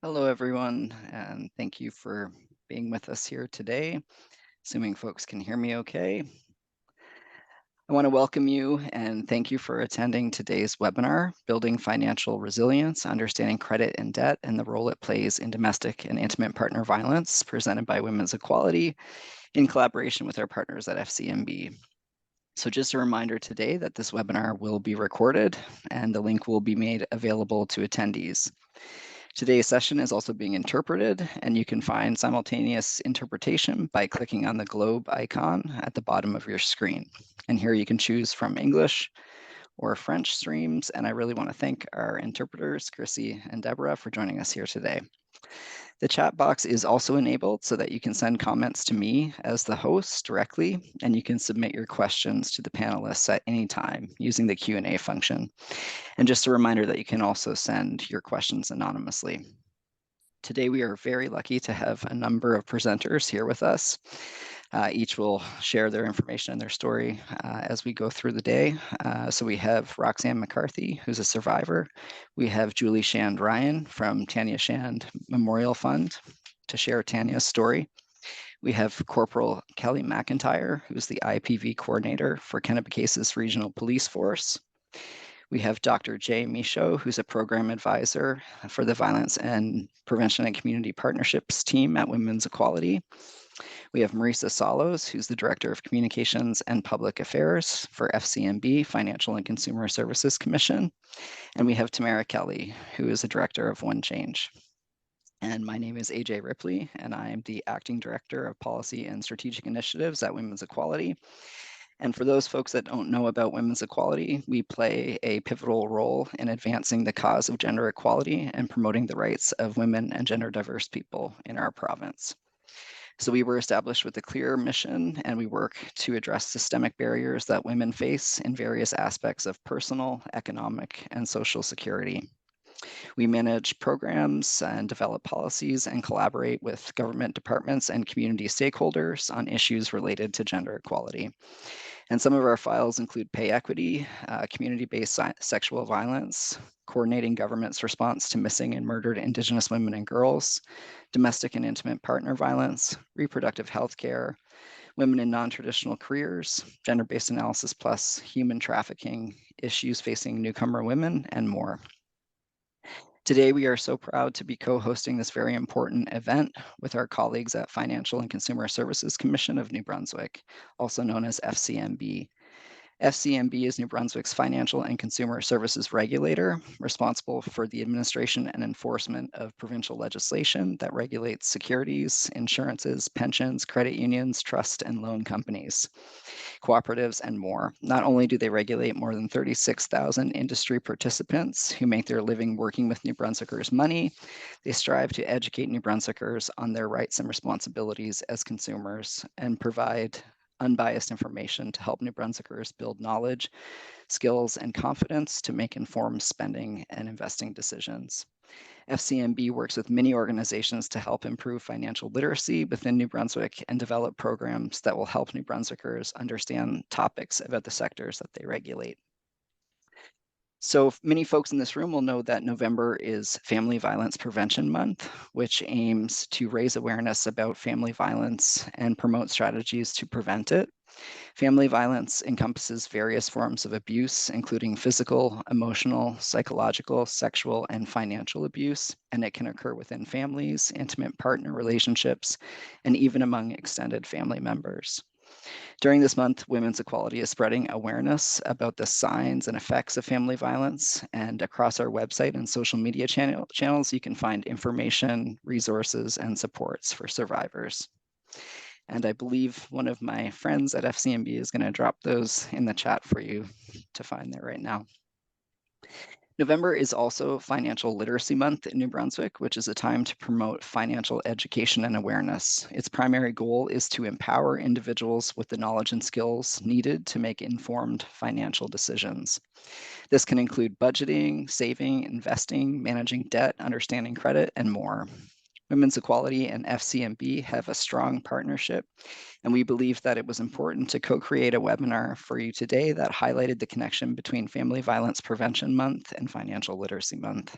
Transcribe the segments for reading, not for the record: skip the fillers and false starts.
Hello, everyone, and thank you for being with us here today. Assuming folks can hear me okay. I want to welcome you and thank you for attending today's webinar, Building Financial Resilience, Understanding Credit and Debt and the Role It Plays in Domestic and Intimate Partner Violence, presented by Women's Equality in collaboration with our partners at FCNB. So just a reminder today that this webinar will be recorded and the link will be made available to attendees. Today's session is also being interpreted, and you can find simultaneous interpretation by clicking on the globe icon at the bottom of your screen. And here you can choose from English or French streams, and I really want to thank our interpreters, Chrissy and Deborah, for joining us here today. The chat box is also enabled so that you can send comments to me as the host directly, and you can submit your questions to the panelists at any time using the Q&A function. And just a reminder that you can also send your questions anonymously. Today, we are very lucky to have a number of presenters here with us. Each will share their information and their story as we go through the day. So we have Roxanne McCarthy, who's a survivor. We have Julie Shand Ryan from Tanya Shand Memorial Fund to share Tanya's story. We have Corporal Kelly McIntyre, who's the IPV coordinator for Kennebecasis Regional Police Force. We have Dr. Jay Michaud, who's a program advisor for the Violence and Prevention and Community Partnerships team at Women's Equality. We have Marisa Salos, who's the Director of Communications and Public Affairs for FCNB, Financial and Consumer Services Commission. And we have Tamara Kelly, who is the Director of One Change. And my name is AJ Ripley, and I am the Acting Director of Policy and Strategic Initiatives at Women's Equality. And for those folks that don't know about women's equality, we play a pivotal role in advancing the cause of gender equality and promoting the rights of women and gender diverse people in our province. So we were established with a clear mission, and we work to address systemic barriers that women face in various aspects of personal, economic, and social security. We manage programs and develop policies and collaborate with government departments and community stakeholders on issues related to gender equality. And some of our files include pay equity, community-based sexual violence, coordinating government's response to missing and murdered Indigenous women and girls, domestic and intimate partner violence, reproductive health care, women in non-traditional careers, gender-based analysis plus human trafficking, issues facing newcomer women, and more. Today, we are so proud to be co-hosting this very important event with our colleagues at Financial and Consumer Services Commission of New Brunswick, also known as FCNB. FCNB is New Brunswick's financial and consumer services regulator, responsible for the administration and enforcement of provincial legislation that regulates securities, insurances, pensions, credit unions, trust and loan companies, cooperatives, and more. Not only do they regulate more than 36,000 industry participants who make their living working with New Brunswickers' money, they strive to educate New Brunswickers on their rights and responsibilities as consumers and provide unbiased information to help New Brunswickers build knowledge, skills, and confidence to make informed spending and investing decisions. FCNB works with many organizations to help improve financial literacy within New Brunswick and develop programs that will help New Brunswickers understand topics about the sectors that they regulate. So many folks in this room will know that November is Family Violence Prevention Month, which aims to raise awareness about family violence and promote strategies to prevent it. Family violence encompasses various forms of abuse, including physical, emotional, psychological, sexual, and financial abuse, and it can occur within families, intimate partner relationships, and even among extended family members. During this month, Women's Equality is spreading awareness about the signs and effects of family violence. And across our website and social media channels, you can find information, resources, and supports for survivors. And I believe one of my friends at FCNB is going to drop those in the chat for you to find there right now. November is also Financial Literacy Month in New Brunswick, which is a time to promote financial education and awareness. Its primary goal is to empower individuals with the knowledge and skills needed to make informed financial decisions. This can include budgeting, saving, investing, managing debt, understanding credit, and more. Women's Equality and FCNB have a strong partnership, and we believe that it was important to co-create a webinar for you today that highlighted the connection between Family Violence Prevention Month and Financial Literacy Month.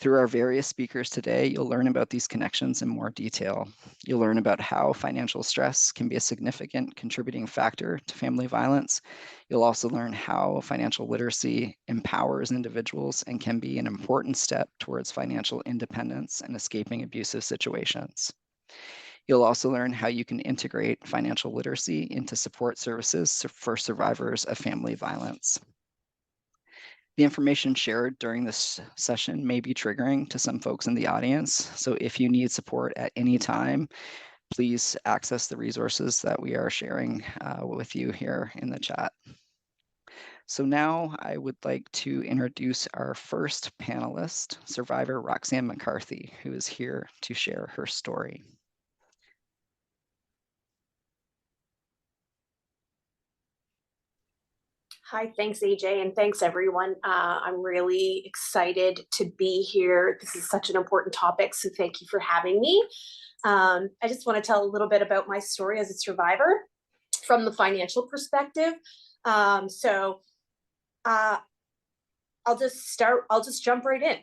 Through our various speakers today, you'll learn about these connections in more detail. You'll learn about how financial stress can be a significant contributing factor to family violence. You'll also learn how financial literacy empowers individuals and can be an important step towards financial independence and escaping abusive situations. You'll also learn how you can integrate financial literacy into support services for survivors of family violence. The information shared during this session may be triggering to some folks in the audience, so if you need support at any time, please access the resources that we are sharing with you here in the chat. So now I would like to introduce our first panelist, survivor Roxanne McCarthy, who is here to share her story. Hi, thanks AJ, and thanks everyone. I'm really excited to be here. This is such an important topic, so thank you for having me. I just want to tell a little bit about my story as a survivor from the financial perspective. I'll just jump right in.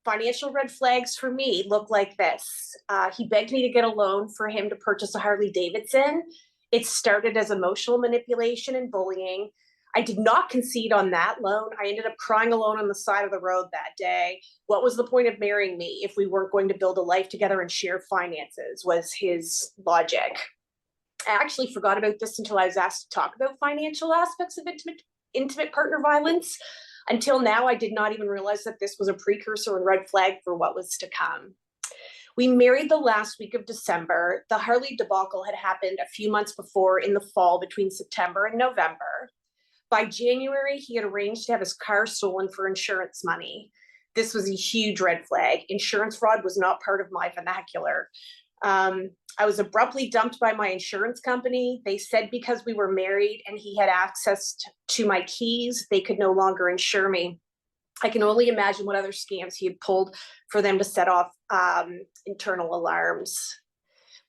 Financial red flags for me look like this. He begged me to get a loan for him to purchase a Harley Davidson. It started as emotional manipulation and bullying. I did not concede on that loan. I ended up crying alone on the side of the road that day. What was the point of marrying me if we weren't going to build a life together and share finances, was his logic. I actually forgot about this until I was asked to talk about financial aspects of intimate partner violence. Until now, I did not even realize that this was a precursor and red flag for what was to come. We married the last week of December. The Harley debacle had happened a few months before in the fall between September and November. By January, he had arranged to have his car stolen for insurance money. This was a huge red flag. Insurance fraud was not part of my vernacular. I was abruptly dumped by my insurance company. They said because we were married and he had access to my keys, they could no longer insure me. I can only imagine what other scams he had pulled for them to set off internal alarms.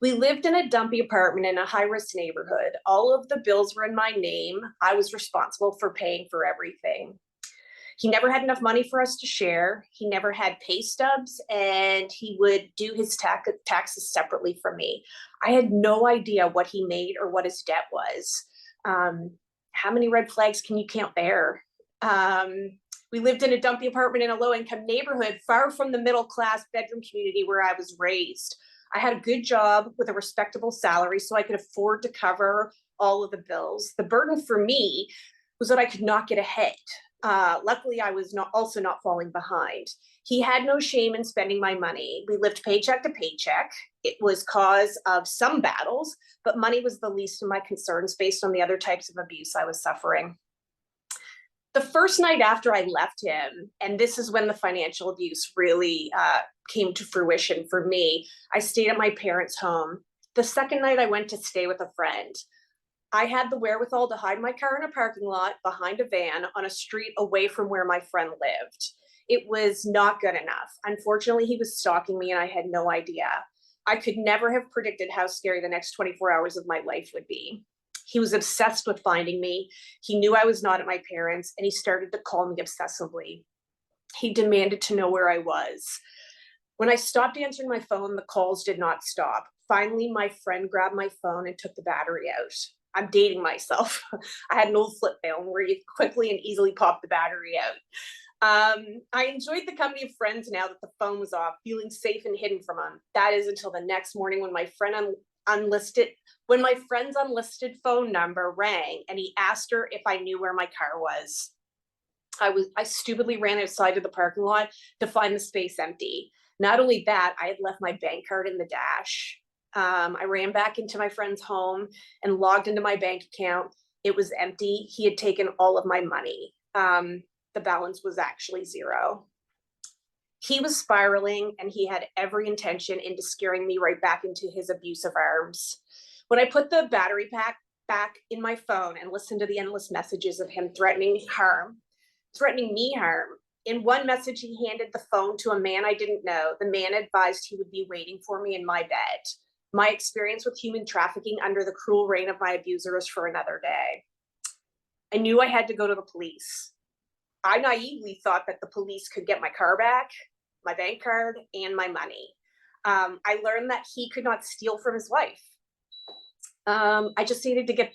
We lived in a dumpy apartment in a high-risk neighborhood. All of the bills were in my name. I was responsible for paying for everything. He never had enough money for us to share. He never had pay stubs, and he would do his taxes separately from me. I had no idea what he made or what his debt was. How many red flags can you count there? We lived in a dumpy apartment in a low-income neighborhood, far from the middle-class bedroom community where I was raised. I had a good job with a respectable salary, so I could afford to cover all of the bills. The burden for me was that I could not get ahead. Luckily, I was also not falling behind. He had no shame in spending my money. We lived paycheck to paycheck. It was cause of some battles, but money was the least of my concerns based on the other types of abuse I was suffering. The first night after I left him, and this is when the financial abuse really came to fruition for me, I stayed at my parents' home. The second night I went to stay with a friend. I had the wherewithal to hide my car in a parking lot behind a van on a street away from where my friend lived. It was not good enough. Unfortunately, he was stalking me and I had no idea. I could never have predicted how scary the next 24 hours of my life would be. He was obsessed with finding me. He knew I was not at my parents' and he started to call me obsessively. He demanded to know where I was. When I stopped answering my phone, the calls did not stop. Finally, my friend grabbed my phone and took the battery out. I'm dating myself. I had an old flip phone where you quickly and easily pop the battery out. I enjoyed the company of friends now that the phone was off, feeling safe and hidden from him. That is until the next morning when my friend's unlisted phone number rang and he asked her if I knew where my car was. I stupidly ran outside to the parking lot to find the space empty. Not only that, I had left my bank card in the dash. I ran back into my friend's home and logged into my bank account. It was empty. He had taken all of my money. The balance was actually zero. He was spiraling and he had every intention into scaring me right back into his abusive arms. When I put the battery pack back in my phone and listened to the endless messages of him threatening me harm, in one message, he handed the phone to a man I didn't know. The man advised he would be waiting for me in my bed. My experience with human trafficking under the cruel reign of my abuser is for another day. I knew I had to go to the police. I naively thought that the police could get my car back, my bank card, and my money. I learned that he could not steal from his wife. I just needed to get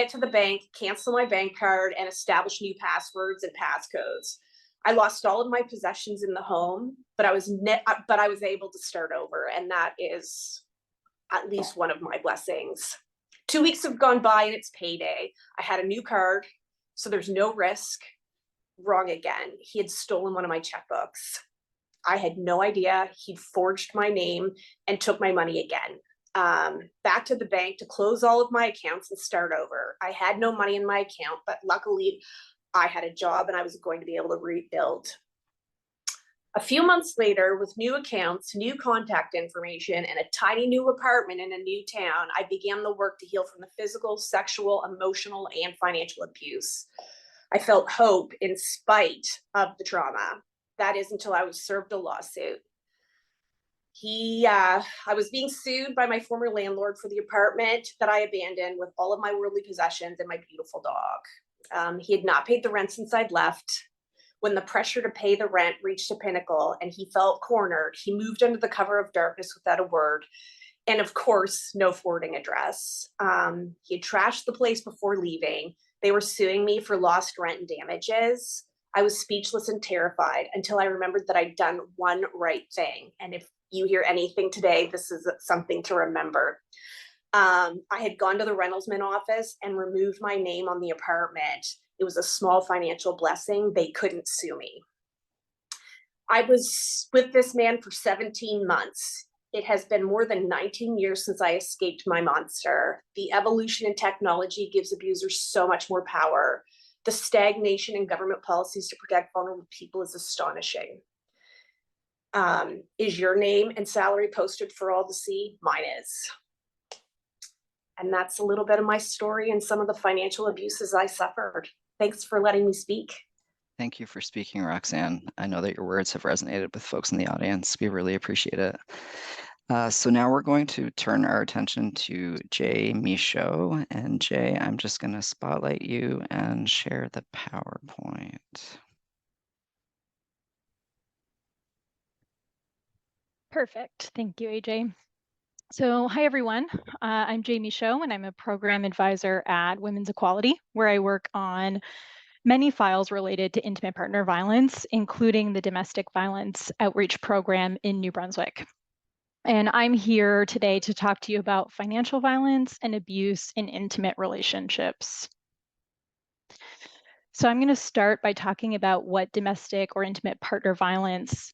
to the bank, cancel my bank card, and establish new passwords and passcodes. I lost all of my possessions in the home, but I was able to start over, and that is at least one of my blessings. 2 weeks have gone by and it's payday. I had a new card, so there's no risk. Wrong again. He had stolen one of my checkbooks. I had no idea. He'd forged my name and took my money again. Back to the bank to close all of my accounts and start over. I had no money in my account, but luckily I had a job and I was going to be able to rebuild. A few months later, with new accounts, new contact information, and a tiny new apartment in a new town, I began the work to heal from the physical, sexual, emotional, and financial abuse. I felt hope in spite of the trauma. That is until I was served a lawsuit. I was being sued by my former landlord for the apartment that I abandoned with all of my worldly possessions and my beautiful dog. He had not paid the rent since I'd left. When the pressure to pay the rent reached a pinnacle and he felt cornered, he moved under the cover of darkness without a word. And of course, no forwarding address. He had trashed the place before leaving. They were suing me for lost rent and damages. I was speechless and terrified until I remembered that I'd done one right thing. And if you hear anything today, this is something to remember. I had gone to the rentalsman office and removed my name on the apartment. It was a small financial blessing. They couldn't sue me. I was with this man for 17 months. It has been more than 19 years since I escaped my monster. The evolution in technology gives abusers so much more power. The stagnation in government policies to protect vulnerable people is astonishing. Is your name and salary posted for all to see? Mine is. And that's a little bit of my story and some of the financial abuses I suffered. Thanks for letting me speak. Thank you for speaking, Roxanne. I know that your words have resonated with folks in the audience. We really appreciate it. So now we're going to turn our attention to Jay Michaud. And Jay, I'm just going to spotlight you and share the PowerPoint. Perfect. Thank you, AJ. So hi, everyone. I'm Jay Michaud, and I'm a program advisor at Women's Equality, where I work on many files related to intimate partner violence, including the domestic violence outreach program in New Brunswick. And I'm here today to talk to you about financial violence and abuse in intimate relationships. So I'm going to start by talking about what domestic or intimate partner violence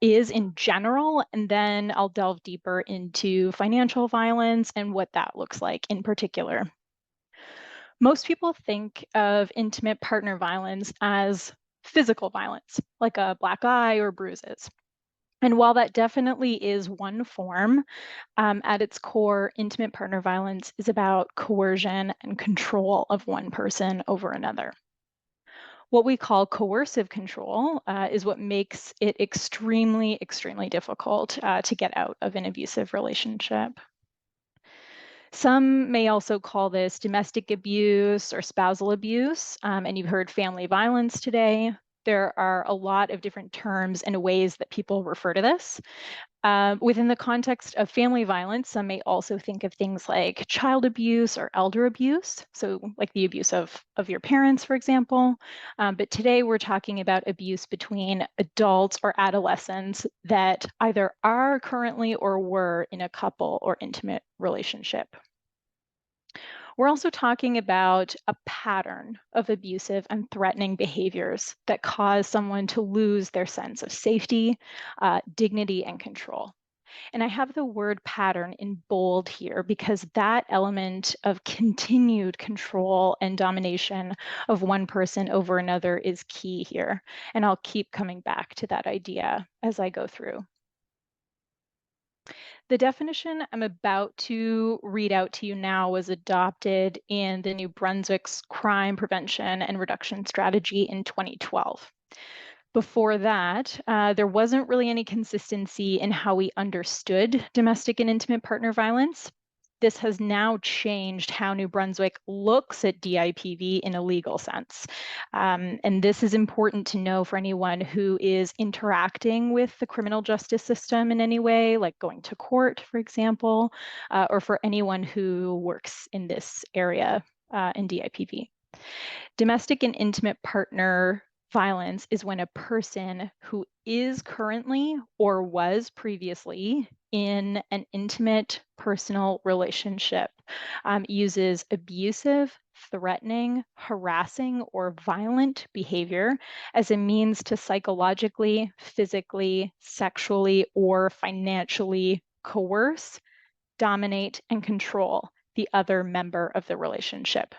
is in general, and then I'll delve deeper into financial violence and what that looks like in particular. Most people think of intimate partner violence as physical violence, like a black eye or bruises. And while that definitely is one form, at its core, intimate partner violence is about coercion and control of one person over another. What we call coercive control is what makes it extremely, extremely difficult to get out of an abusive relationship. Some may also call this domestic abuse or spousal abuse, and you've heard family violence today. There are a lot of different terms and ways that people refer to this. Within the context of family violence, some may also think of things like child abuse or elder abuse, so like the abuse of your parents, for example. But today we're talking about abuse between adults or adolescents that either are currently or were in a couple or intimate relationship. We're also talking about a pattern of abusive and threatening behaviors that cause someone to lose their sense of safety, dignity, and control. And I have the word pattern in bold here because that element of continued control and domination of one person over another is key here. And I'll keep coming back to that idea as I go through. The definition I'm about to read out to you now was adopted in the New Brunswick's Crime Prevention and Reduction Strategy in 2012. Before that, there wasn't really any consistency in how we understood domestic and intimate partner violence. this has now changed how New Brunswick looks at DIPV in a legal sense. And this is important to know for anyone who is interacting with the criminal justice system in any way, like going to court, for example, or for anyone who works in this area in DIPV. Domestic and intimate partner violence is when a person who is currently or was previously in an intimate personal relationship uses abusive, threatening, harassing, or violent behavior as a means to psychologically, physically, sexually, or financially coerce, dominate, and control the other member of the relationship.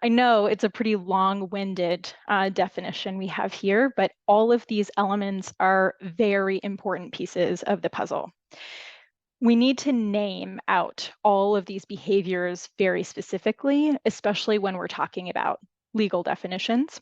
I know it's a pretty long-winded definition we have here, but all of these elements are very important pieces of the puzzle. We need to name out all of these behaviors very specifically, especially when we're talking about legal definitions.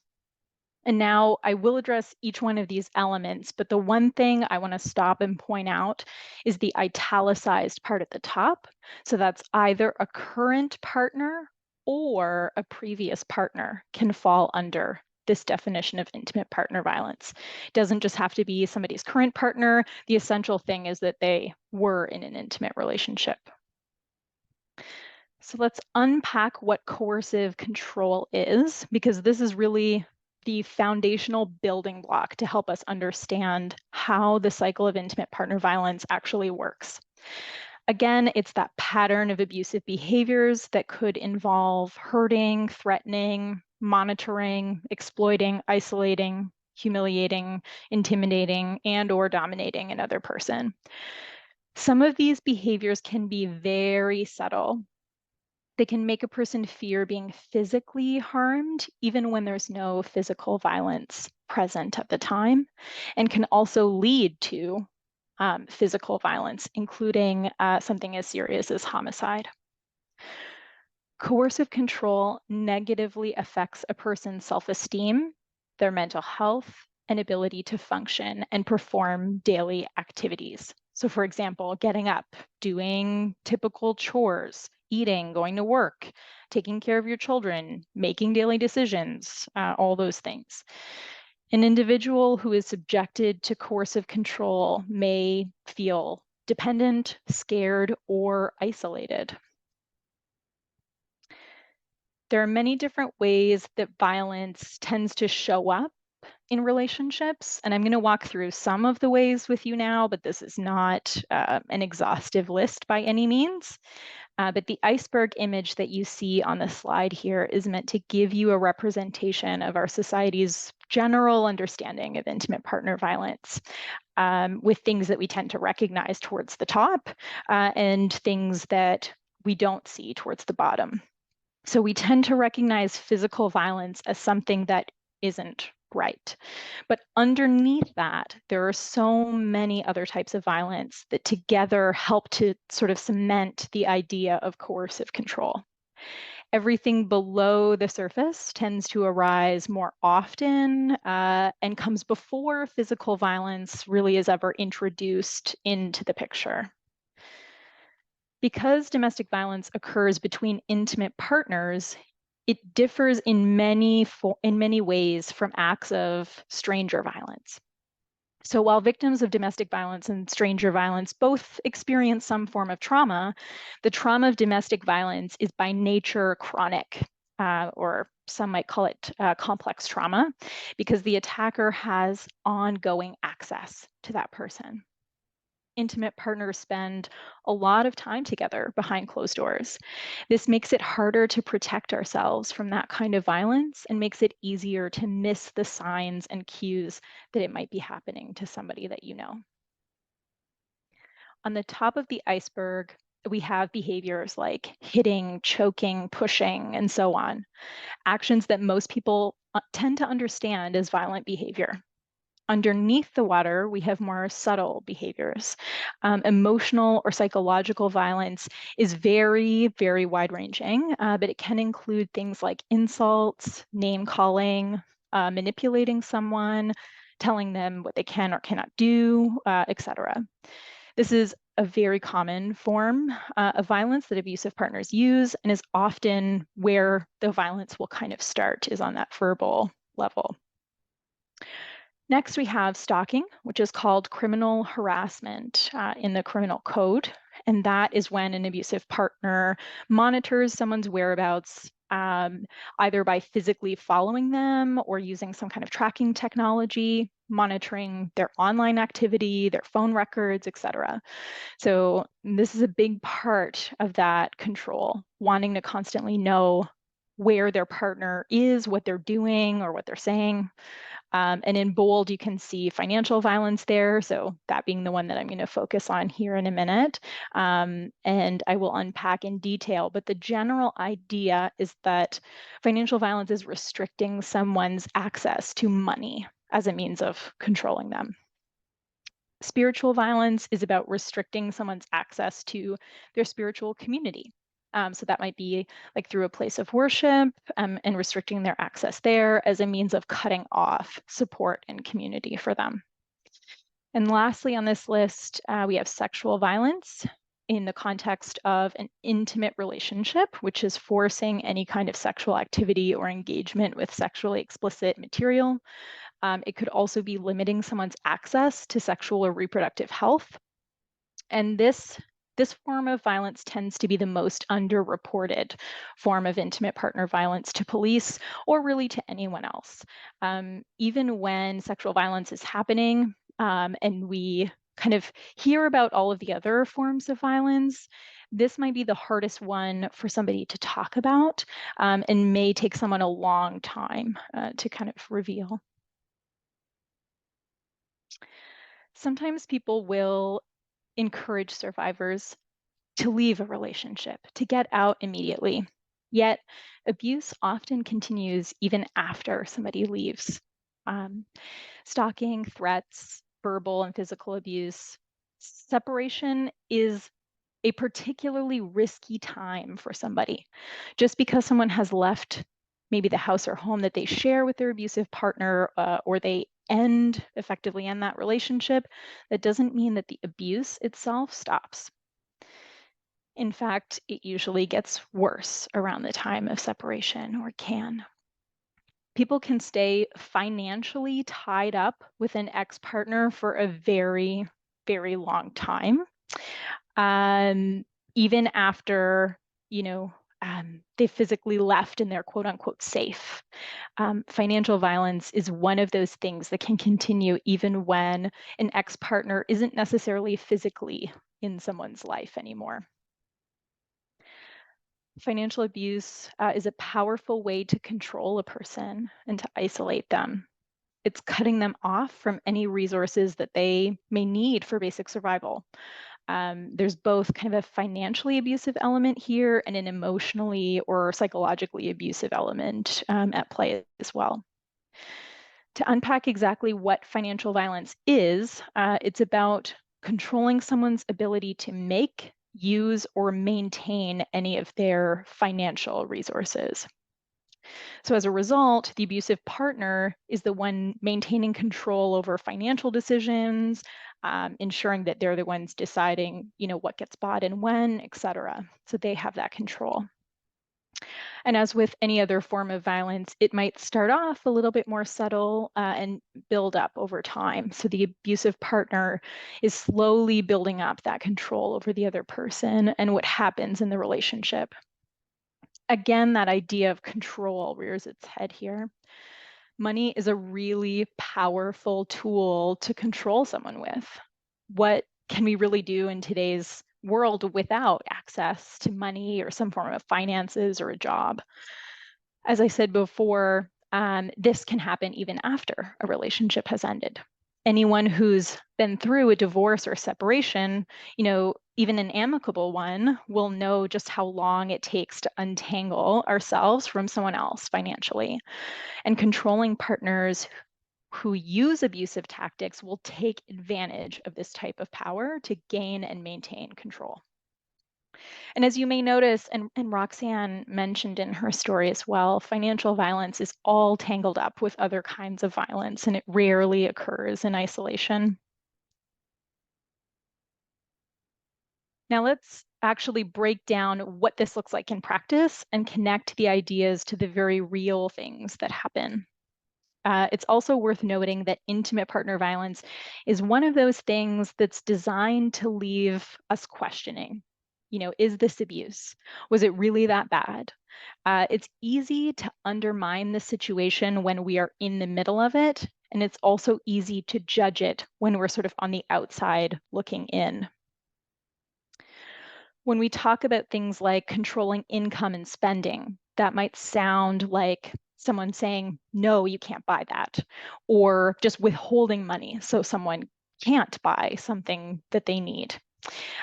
And now I will address each one of these elements, but the one thing I want to stop and point out is the italicized part at the top. So that's either a current partner or a previous partner can fall under this definition of intimate partner violence. It doesn't just have to be somebody's current partner. The essential thing is that they were in an intimate relationship. So let's unpack what coercive control is, because this is really the foundational building block to help us understand how the cycle of intimate partner violence actually works. Again, it's that pattern of abusive behaviors that could involve hurting, threatening, monitoring, exploiting, isolating, humiliating, intimidating, and/or dominating another person. Some of these behaviors can be very subtle. They can make a person fear being physically harmed, even when there's no physical violence present at the time, and can also lead to physical violence, including something as serious as homicide. Coercive control negatively affects a person's self-esteem, their mental health, and ability to function and perform daily activities. So for example, getting up, doing typical chores, eating, going to work, taking care of your children, making daily decisions, all those things. An individual who is subjected to coercive control may feel dependent, scared, or isolated. There are many different ways that violence tends to show up in relationships, and I'm going to walk through some of the ways with you now, but this is not an exhaustive list by any means. But the iceberg image that you see on the slide here is meant to give you a representation of our society's general understanding of intimate partner violence, with things that we tend to recognize towards the top and things that we don't see towards the bottom. So we tend to recognize physical violence as something that isn't right. But underneath that, there are so many other types of violence that together help to sort of cement the idea of coercive control. Everything below the surface tends to arise more often and comes before physical violence really is ever introduced into the picture. Because domestic violence occurs between intimate partners, it differs in many ways from acts of stranger violence. So while victims of domestic violence and stranger violence both experience some form of trauma, the trauma of domestic violence is by nature chronic, or some might call it complex trauma, because the attacker has ongoing access to that person. Intimate partners spend a lot of time together behind closed doors. This makes it harder to protect ourselves from that kind of violence and makes it easier to miss the signs and cues that it might be happening to somebody that you know. On the top of the iceberg, we have behaviors like hitting, choking, pushing, and so on, actions that most people tend to understand as violent behavior. Underneath the water, we have more subtle behaviors. Emotional or psychological violence is very, very wide-ranging, but it can include things like insults, name-calling, manipulating someone, telling them what they can or cannot do, etc. This is a very common form of violence that abusive partners use, and is often where the violence will kind of start, is on that verbal level. Next, we have stalking, which is called criminal harassment in the criminal code. And that is when an abusive partner monitors someone's whereabouts, either by physically following them or using some kind of tracking technology, monitoring their online activity, their phone records, etc. So this is a big part of that control, wanting to constantly know where their partner is, what they're doing, or what they're saying. And in bold, you can see financial violence there. So that being the one that I'm going to focus on here in a minute. And I will unpack in detail. But the general idea is that financial violence is restricting someone's access to money as a means of controlling them. Spiritual violence is about restricting someone's access to their spiritual community. So that might be like through a place of worship and restricting their access there as a means of cutting off support and community for them. And lastly on this list, we have sexual violence in the context of an intimate relationship, which is forcing any kind of sexual activity or engagement with sexually explicit material. It could also be limiting someone's access to sexual or reproductive health. And this form of violence tends to be the most underreported form of intimate partner violence to police or really to anyone else. Even when sexual violence is happening and we kind of hear about all of the other forms of violence, this might be the hardest one for somebody to talk about and may take someone a long time to kind of reveal. Sometimes people will encourage survivors to leave a relationship, to get out immediately. Yet abuse often continues even after somebody leaves. Stalking, threats, verbal and physical abuse. Separation is a particularly risky time for somebody. Just because someone has left maybe the house or home that they share with their abusive partner, or they effectively end that relationship, that doesn't mean that the abuse itself stops. In fact, it usually gets worse around the time of separation, or can. People can stay financially tied up with an ex-partner for a very, very long time. Even after, they physically left and they're quote unquote safe. Financial violence is one of those things that can continue even when an ex-partner isn't necessarily physically in someone's life anymore. Financial abuse is a powerful way to control a person and to isolate them. It's cutting them off from any resources that they may need for basic survival. There's both kind of a financially abusive element here and an emotionally or psychologically abusive element at play as well. To unpack exactly what financial violence is, it's about controlling someone's ability to make, use, or maintain any of their financial resources. So as a result, the abusive partner is the one maintaining control over financial decisions, ensuring that they're the ones deciding, what gets bought and when, et cetera. So they have that control. And as with any other form of violence, it might start off a little bit more subtle and build up over time. So the abusive partner is slowly building up that control over the other person and what happens in the relationship. Again, that idea of control rears its head here. Money is a really powerful tool to control someone with. What can we really do in today's world without access to money or some form of finances or a job? As I said before, this can happen even after a relationship has ended. Anyone who's been through a divorce or separation, even an amicable one, will know just how long it takes to untangle ourselves from someone else financially. And controlling partners who use abusive tactics will take advantage of this type of power to gain and maintain control. And as you may notice, and Roxanne mentioned in her story as well, financial violence is all tangled up with other kinds of violence, and it rarely occurs in isolation. Now let's actually break down what this looks like in practice and connect the ideas to the very real things that happen. It's also worth noting that intimate partner violence is one of those things that's designed to leave us questioning. Is this abuse? Was it really that bad? It's easy to undermine the situation when we are in the middle of it, and it's also easy to judge it when we're sort of on the outside looking in. When we talk about things like controlling income and spending, that might sound like someone saying, no, you can't buy that, or just withholding money so someone can't buy something that they need.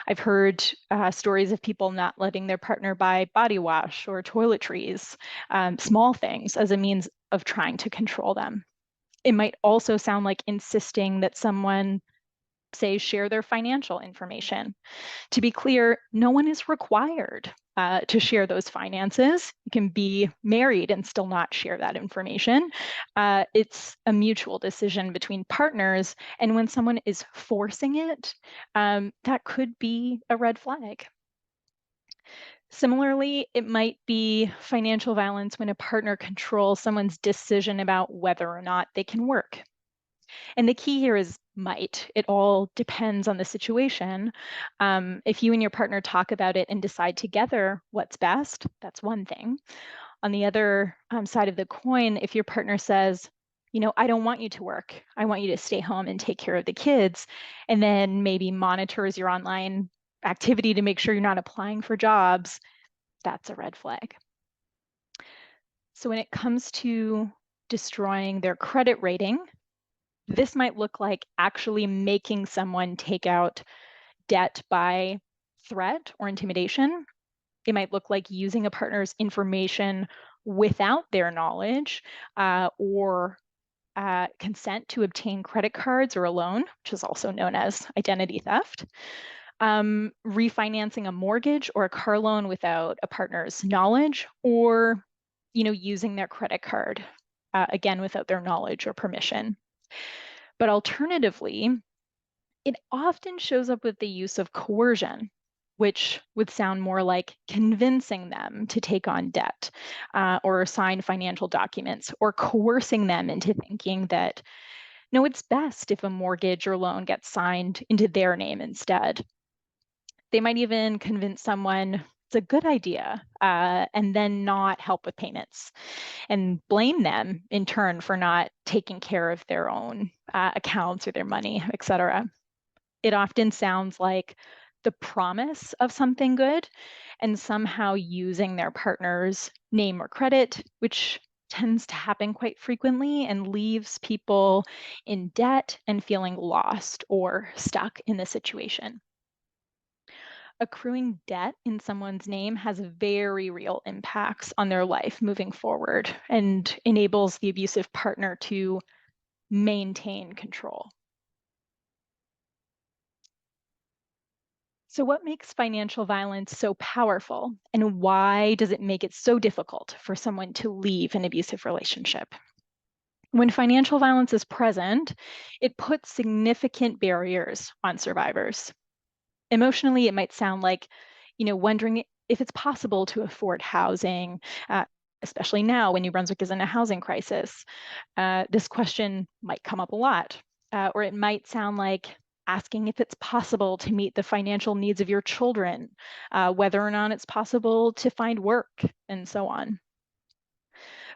I've heard stories of people not letting their partner buy body wash or toiletries, small things, as a means of trying to control them. It might also sound like insisting that someone, say, share their financial information. To be clear, no one is required to share those finances. You can be married and still not share that information. It's a mutual decision between partners. And when someone is forcing it, that could be a red flag. Similarly, it might be financial violence when a partner controls someone's decision about whether or not they can work. And the key here is might. It all depends on the situation. If you and your partner talk about it and decide together what's best, that's one thing. On the other side of the coin, if your partner says, I don't want you to work, I want you to stay home and take care of the kids, and then maybe monitors your online activity to make sure you're not applying for jobs, that's a red flag. So when it comes to destroying their credit rating, this might look like actually making someone take out debt by threat or intimidation. It might look like using a partner's information without their knowledge or consent to obtain credit cards or a loan, which is also known as identity theft. Refinancing a mortgage or a car loan without a partner's knowledge, or using their credit card, again, without their knowledge or permission. But alternatively, it often shows up with the use of coercion, which would sound more like convincing them to take on debt or sign financial documents, or coercing them into thinking that, no, it's best if a mortgage or loan gets signed into their name instead. They might even convince someone it's a good idea and then not help with payments and blame them in turn for not taking care of their own accounts or their money, et cetera. It often sounds like the promise of something good and somehow using their partner's name or credit, which tends to happen quite frequently and leaves people in debt and feeling lost or stuck in the situation. Accruing debt in someone's name has very real impacts on their life moving forward and enables the abusive partner to maintain control. So, what makes financial violence so powerful, and why does it make it so difficult for someone to leave an abusive relationship? When financial violence is present, it puts significant barriers on survivors. Emotionally, it might sound like, wondering if it's possible to afford housing, especially now when New Brunswick is in a housing crisis. This question might come up a lot. Or it might sound like asking if it's possible to meet the financial needs of your children, whether or not it's possible to find work, and so on.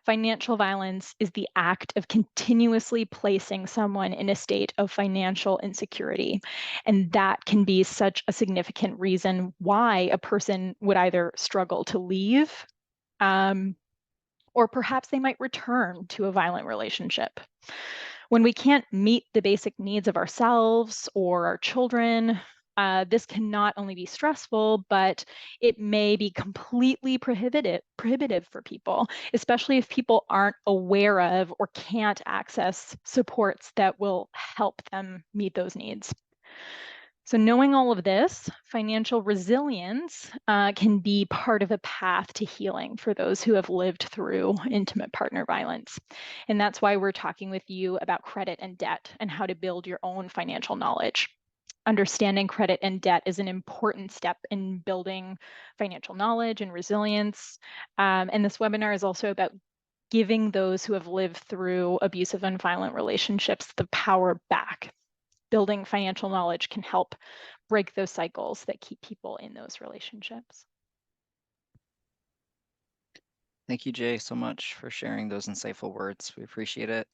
Financial violence is the act of continuously placing someone in a state of financial insecurity. And that can be such a significant reason why a person would either struggle to leave, or perhaps they might return to a violent relationship. When we can't meet the basic needs of ourselves or our children, this can not only be stressful, but it may be completely prohibitive for people, especially if people aren't aware of or can't access supports that will help them meet those needs. So knowing all of this, financial resilience can be part of a path to healing for those who have lived through intimate partner violence. And that's why we're talking with you about credit and debt and how to build your own financial knowledge. understanding credit and debt is an important step in building financial knowledge and resilience. And this webinar is also about giving those who have lived through abusive and violent relationships the power back. Building financial knowledge can help break those cycles that keep people in those relationships. Thank you, Jay, so much for sharing those insightful words. We appreciate it.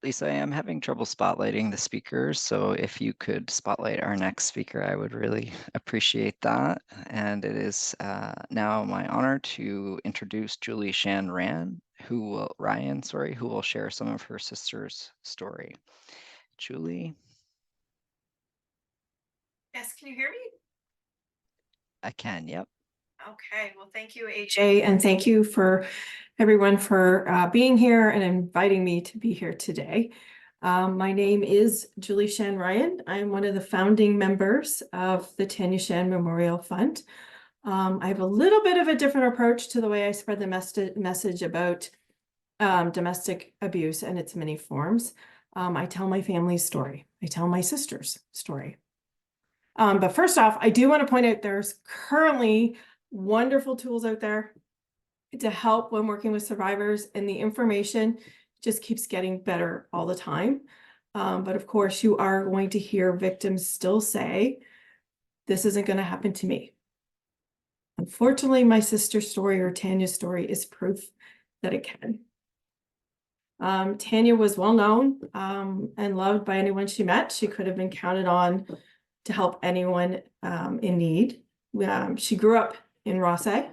Lisa, I am having trouble spotlighting the speakers, so if you could spotlight our next speaker, I would really appreciate that. And it is now my honor to introduce Julie Shan Ryan, who will share some of her sister's story. Julie? Yes, can you hear me? I can, yep. Okay, well, thank you, AJ, and thank you for everyone for being here and inviting me to be here today. My name is Julie Shan Ryan. I am one of the founding members of the Tanya Shan Memorial Fund. I have a little bit of a different approach to the way I spread the message about domestic abuse and its many forms. I tell my family's story. I tell my sister's story. But first off, I do want to point out there's currently wonderful tools out there to help when working with survivors, and the information just keeps getting better all the time. But of course, you are going to hear victims still say, this isn't going to happen to me. Unfortunately, my sister's story or Tanya's story is proof that it can. Tanya was well known and loved by anyone she met. She could have been counted on to help anyone in need. She grew up in Rothsay,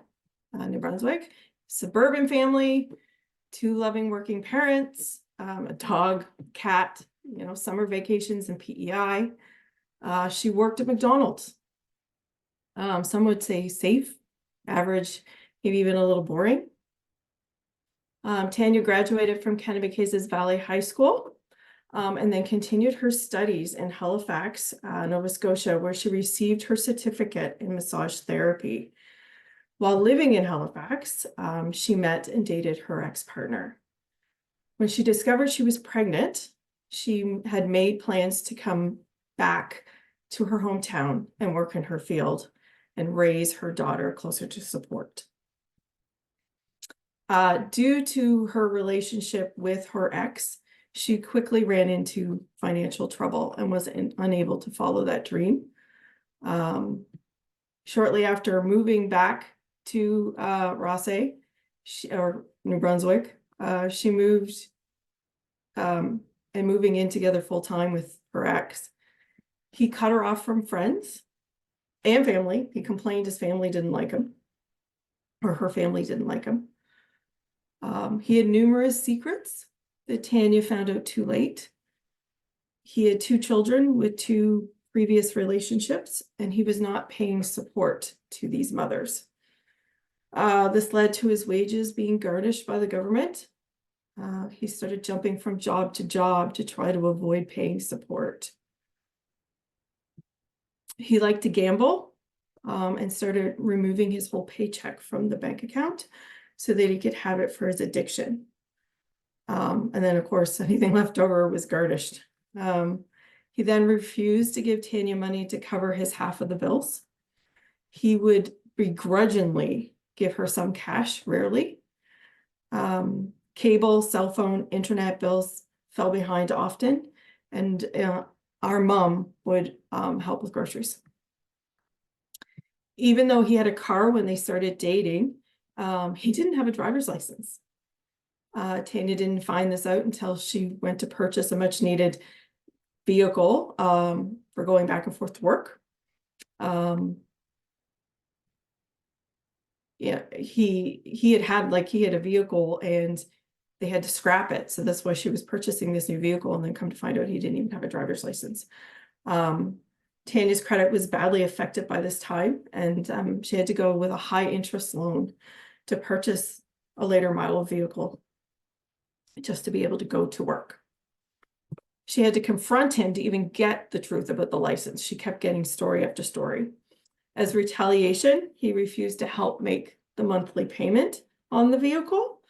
New Brunswick, suburban family, 2 loving working parents, a dog, cat, summer vacations and PEI. She worked at McDonald's. Some would say safe, average, maybe even a little boring. Tanya graduated from Kennebecase's Valley High School and then continued her studies in Halifax, Nova Scotia, where she received her certificate in massage therapy. While living in Halifax, she met and dated her ex-partner. When she discovered she was pregnant, she had made plans to come back to her hometown and work in her field and raise her daughter closer to support. Due to her relationship with her ex, she quickly ran into financial trouble and was unable to follow that dream. Shortly after moving back to Rothsay or New Brunswick, she moved and moving in together full time with her ex. He cut her off from friends and family. He complained his family didn't like him, or her family didn't like him. He had numerous secrets that Tanya found out too late. He had 2 children with 2 previous relationships, and he was not paying support to these mothers. This led to his wages being garnished by the government. He started jumping from job to job to try to avoid paying support. He liked to gamble and started removing his whole paycheck from the bank account so that he could have it for his addiction. And then, of course, anything left over was garnished. He then refused to give Tanya money to cover his half of the bills. He would begrudgingly give her some cash, rarely. Cable, cell phone, internet bills fell behind often, and our mom would help with groceries. Even though he had a car when they started dating, he didn't have a driver's license. Tanya didn't find this out until she went to purchase a much needed vehicle for going back and forth to work. Yeah, he had a vehicle and they had to scrap it. So that's why she was purchasing this new vehicle, and then come to find out he didn't even have a driver's license. Tanya's credit was badly affected by this time, and she had to go with a high interest loan to purchase a later model vehicle just to be able to go to work. She had to confront him to even get the truth about the license. She kept getting story after story. As retaliation, he refused to help make the monthly payment on the vehicle,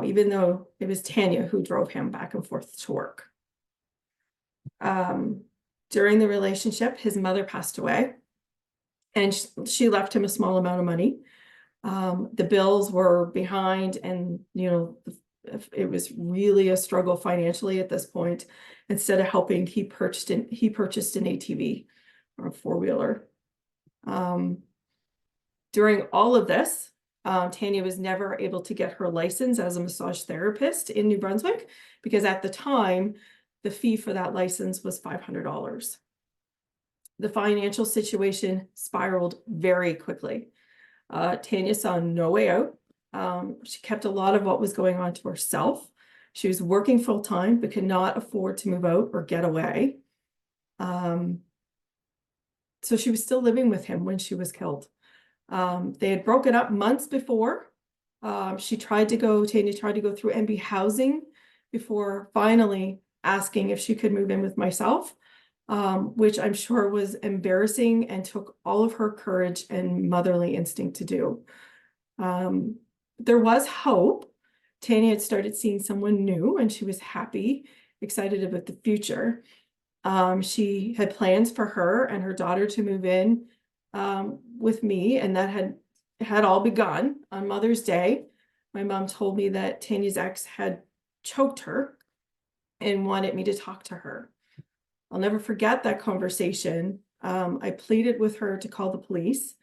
even though it was Tanya who drove him back and forth to work. During the relationship, his mother passed away, and she left him a small amount of money. The bills were behind, and it was really a struggle financially at this point. Instead of helping, he purchased an ATV or a four-wheeler. During all of this, Tanya was never able to get her license as a massage therapist in New Brunswick, because at the time, the fee for that license was $500. The financial situation spiraled very quickly. Tanya saw no way out. She kept a lot of what was going on to herself. She was working full-time, but could not afford to move out or get away. So she was still living with him when she was killed. They had broken up months before. Tanya tried to go through NB housing before finally asking if she could move in with myself, which I'm sure was embarrassing and took all of her courage and motherly instinct to do. There was hope. Tanya had started seeing someone new, and she was happy, excited about the future. She had plans for her and her daughter to move in with me, and that had all begun on Mother's Day. My mom told me that Tanya's ex had choked her and wanted me to talk to her. I'll never forget that conversation. I pleaded with her to call the police,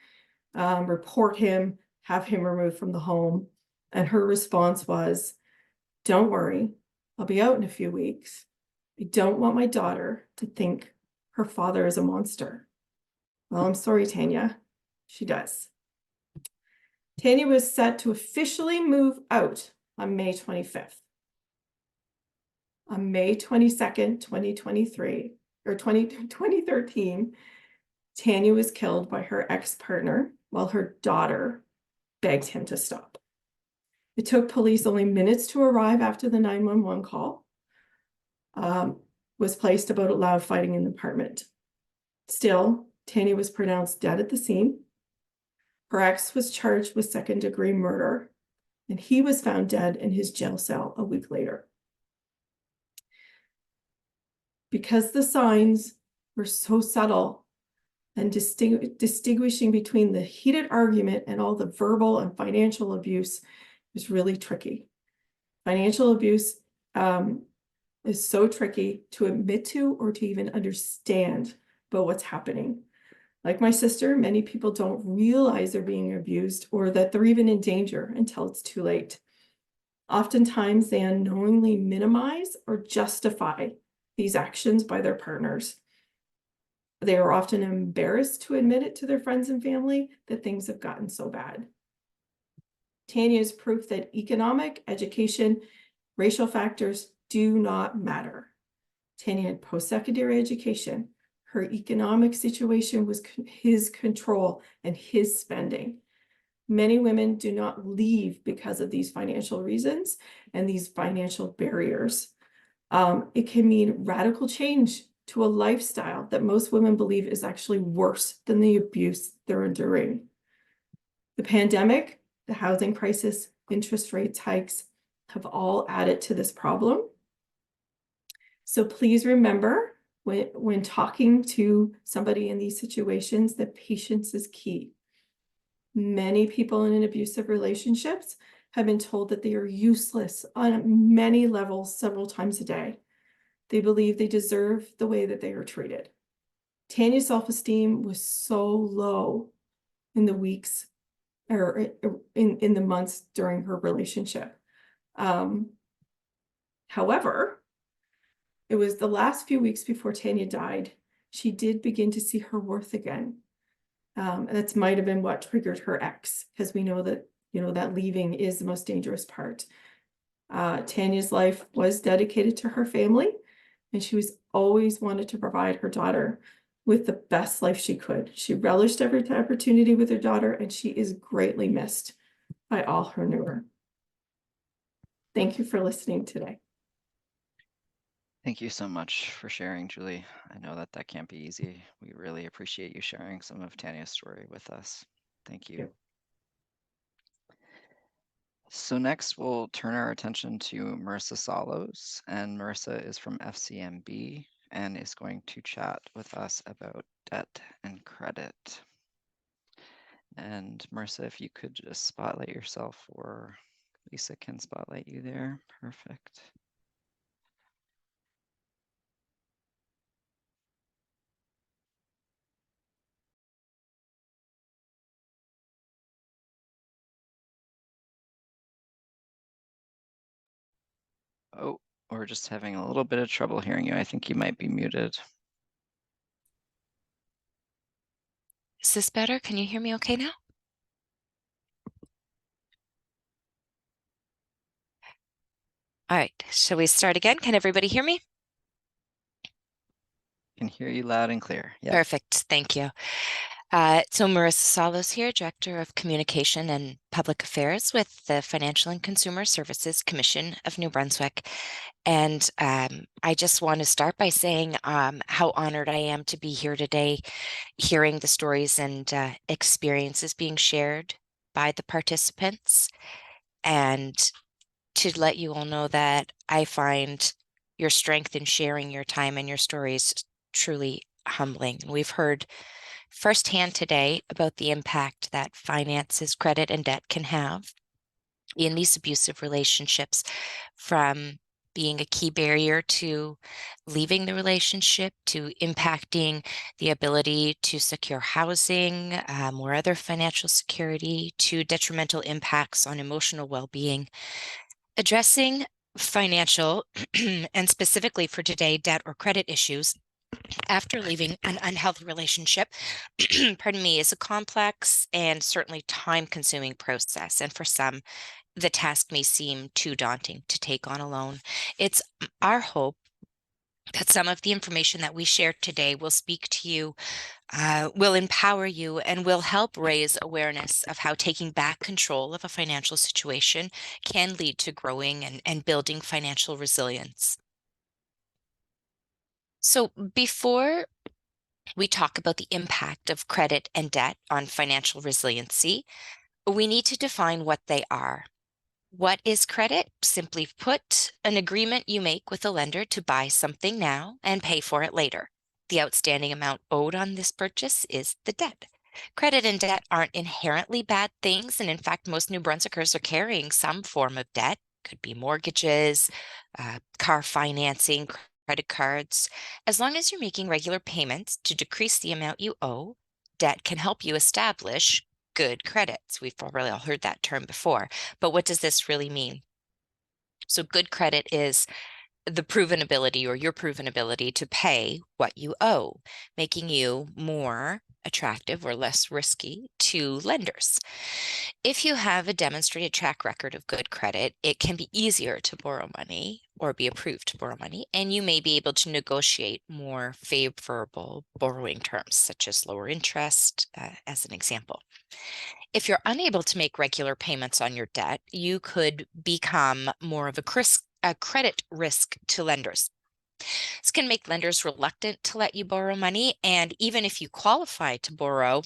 report him, have him removed from the home. And her response was, "Don't worry, I'll be out in a few weeks. I don't want my daughter to think her father is a monster." Well, I'm sorry, Tanya. She does. Tanya was set to officially move out on May 25th. On May 22nd, 2013, Tanya was killed by her ex-partner while her daughter begged him to stop. It took police only minutes to arrive after the 911 call was placed about loud fighting in the apartment. Still, Tanya was pronounced dead at the scene. Her ex was charged with second-degree murder, and he was found dead in his jail cell a week later. Because the signs were so subtle and distinguishing between the heated argument and all the verbal and financial abuse was really tricky. Financial abuse is so tricky to admit to or to even understand about what's happening. Like my sister, many people don't realize they're being abused or that they're even in danger until it's too late. Oftentimes, they unknowingly minimize or justify these actions by their partners. They are often embarrassed to admit it to their friends and family that things have gotten so bad. Tanya is proof that economic, education, racial factors do not matter. Tanya had post-secondary education. Her economic situation was his control and his spending. Many women do not leave because of these financial reasons and these financial barriers. It can mean radical change to a lifestyle that most women believe is actually worse than the abuse they're enduring. The pandemic, the housing crisis, interest rate hikes have all added to this problem. So please remember when talking to somebody in these situations that patience is key. Many people in abusive relationships have been told that they are useless on many levels several times a day. They believe they deserve the way that they are treated. Tanya's self-esteem was so low in the weeks or in the months during her relationship. However, it was the last few weeks before Tanya died, she did begin to see her worth again. That might have been what triggered her ex, because we know that, that leaving is the most dangerous part. Tanya's life was dedicated to her family, and she was always wanted to provide her daughter with the best life she could. She relished every opportunity with her daughter, and she is greatly missed by all who knew her. Thank you for listening today. Thank you so much for sharing, Julie. I know that that can't be easy. We really appreciate you sharing some of Tanya's story with us. Thank you. So next we'll turn our attention to Marissa Salos, and Marissa is from FCNB. and is going to chat with us about debt and credit. And Marissa, if you could just spotlight yourself, or Lisa can spotlight you there. Perfect. Oh, we're just having a little bit of trouble hearing you. I think you might be muted. Is this better? Can you hear me okay now? All right, shall we start again? Can everybody hear me? Can hear you loud and clear. Yep. Perfect, thank you. So Marissa Salos here, Director of Communication and Public Affairs with the Financial and Consumer Services Commission of New Brunswick. And I just want to start by saying how honored I am to be here today, hearing the stories and experiences being shared by the participants, and to let you all know that I find your strength in sharing your time and your stories truly humbling. We've heard firsthand today about the impact that finances, credit, and debt can have in these abusive relationships, from being a key barrier to leaving the relationship, to impacting the ability to secure housing or other financial security, to detrimental impacts on emotional well-being. Addressing financial and specifically for today, debt or credit issues after leaving an unhealthy relationship, pardon me, is a complex and certainly time-consuming process. And for some, the task may seem too daunting to take on alone. It's our hope that some of the information that we share today will speak to you, will empower you, and will help raise awareness of how taking back control of a financial situation can lead to growing and building financial resilience. So before we talk about the impact of credit and debt on financial resiliency, we need to define what they are. What is credit? Simply put, an agreement you make with a lender to buy something now and pay for it later. The outstanding amount owed on this purchase is the debt. Credit and debt aren't inherently bad things, and in fact, most New Brunswickers are carrying some form of debt. Could be mortgages, car financing, credit cards. As long as you're making regular payments to decrease the amount you owe, debt can help you establish good credits. We've probably all heard that term before, but what does this really mean? So good credit is the proven ability, or your proven ability, to pay what you owe, making you more attractive or less risky to lenders. If you have a demonstrated track record of good credit, it can be easier to borrow money or be approved to borrow money, and you may be able to negotiate more favorable borrowing terms, such as lower interest, as an example. If you're unable to make regular payments on your debt, you could become more of a credit risk to lenders. This can make lenders reluctant to let you borrow money, and even if you qualify to borrow,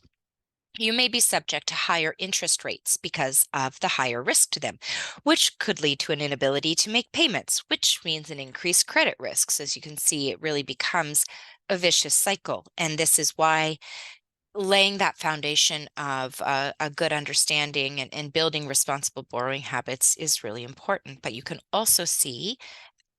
you may be subject to higher interest rates because of the higher risk to them, which could lead to an inability to make payments, which means an increased credit risks. As you can see, it really becomes a vicious cycle, and this is why laying that foundation of a good understanding and building responsible borrowing habits is really important. But you can also see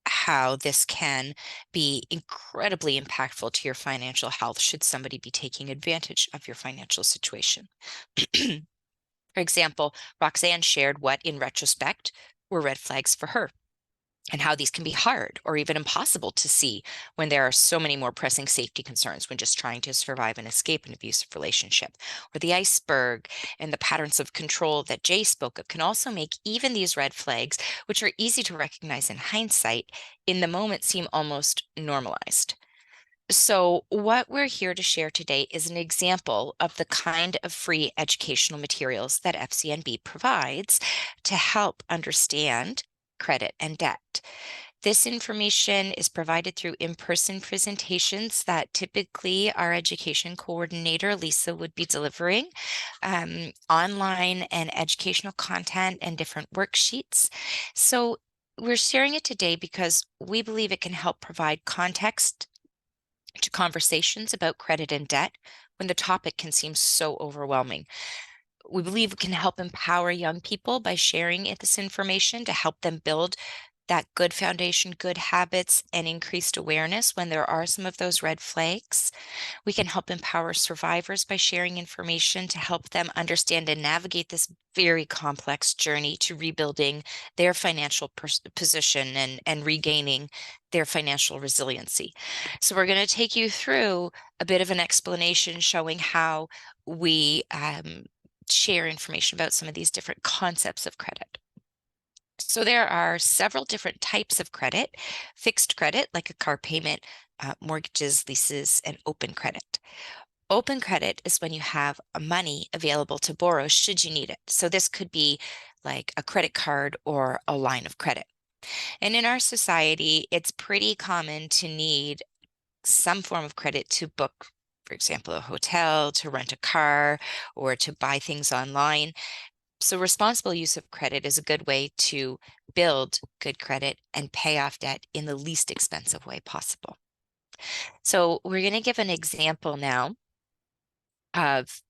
how this can be incredibly impactful to your financial health should somebody be taking advantage of your financial situation. For example, Roxanne shared what, in retrospect, were red flags for her, and how these can be hard or even impossible to see when there are so many more pressing safety concerns when just trying to survive and escape an abusive relationship. Or the iceberg and the patterns of control that Jay spoke of can also make even these red flags, which are easy to recognize in hindsight, in the moment seem almost normalized. So what we're here to share today is an example of the kind of free educational materials that FCNB provides to help understand credit and debt. This information is provided through in-person presentations that typically our education coordinator, Lisa, would be delivering, online and educational content and different worksheets. So we're sharing it today because we believe it can help provide context to conversations about credit and debt when the topic can seem so overwhelming. We believe we can help empower young people by sharing this information to help them build that good foundation, good habits, and increased awareness when there are some of those red flags. We can help empower survivors by sharing information to help them understand and navigate this very complex journey to rebuilding their financial position and regaining their financial resiliency. So we're going to take you through a bit of an explanation showing how we share information about some of these different concepts of credit. So there are several different types of credit: fixed credit, like a car payment, mortgages, leases, and open credit. Open credit is when you have money available to borrow should you need it. So this could be like a credit card or a line of credit. And in our society, it's pretty common to need some form of credit to book, for example, a hotel, to rent a car, or to buy things online. So responsible use of credit is a good way to build good credit and pay off debt in the least expensive way possible. So we're going to give an example now of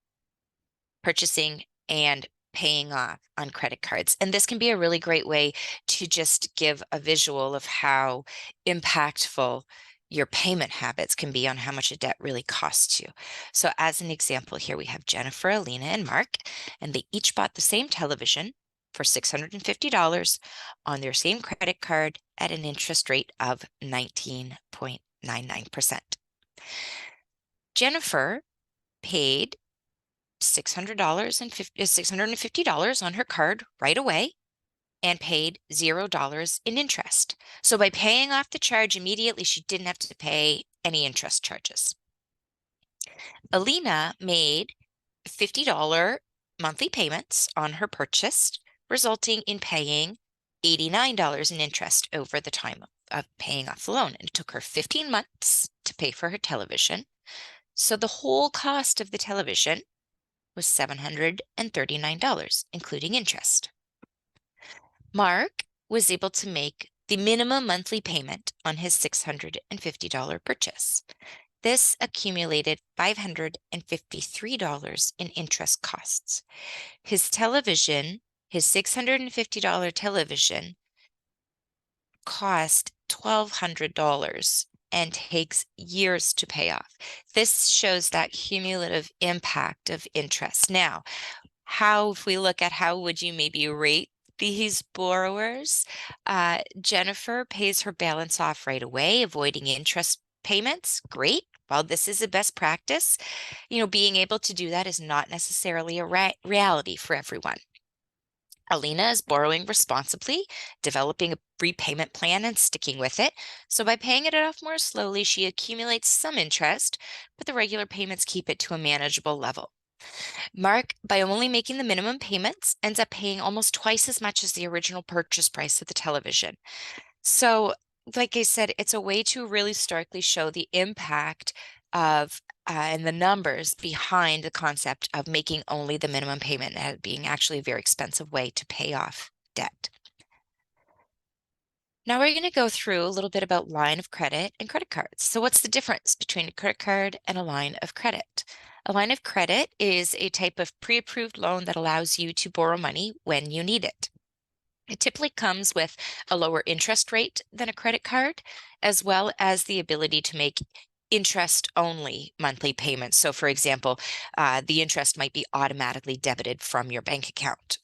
purchasing and paying off on credit cards. And this can be a really great way to just give a visual of how impactful your payment habits can be on how much a debt really costs you. So as an example here, we have Jennifer, Alina, and Mark, and they each bought the same television for $650 on their same credit card at an interest rate of 19.99%. Jennifer paid $650 on her card right away and paid $0 in interest. So by paying off the charge immediately, she didn't have to pay any interest charges. Alina made $50 monthly payments on her purchase, resulting in paying $89 in interest over the time of paying off the loan. And it took her 15 months to pay for her television. So the whole cost of the television was $739, including interest. Mark was able to make the minimum monthly payment on his $650 purchase. This accumulated $553 in interest costs. His television, his $650 television, cost $1,200 and takes years to pay off. This shows that cumulative impact of interest. Now, if we look at how would you maybe rate these borrowers, Jennifer pays her balance off right away, avoiding interest payments. Great. Well, this is a best practice. Being able to do that is not necessarily a reality for everyone. Alina is borrowing responsibly, developing a repayment plan and sticking with it. So by paying it off more slowly, she accumulates some interest, but the regular payments keep it to a manageable level. Mark, by only making the minimum payments, ends up paying almost twice as much as the original purchase price of the television. So, like I said, it's a way to really starkly show the impact of and the numbers behind the concept of making only the minimum payment as being actually a very expensive way to pay off debt. Now we're going to go through a little bit about line of credit and credit cards. So what's the difference between a credit card and a line of credit? A line of credit is a type of pre-approved loan that allows you to borrow money when you need it. It typically comes with a lower interest rate than a credit card, as well as the ability to make interest-only monthly payments. So for example, the interest might be automatically debited from your bank account,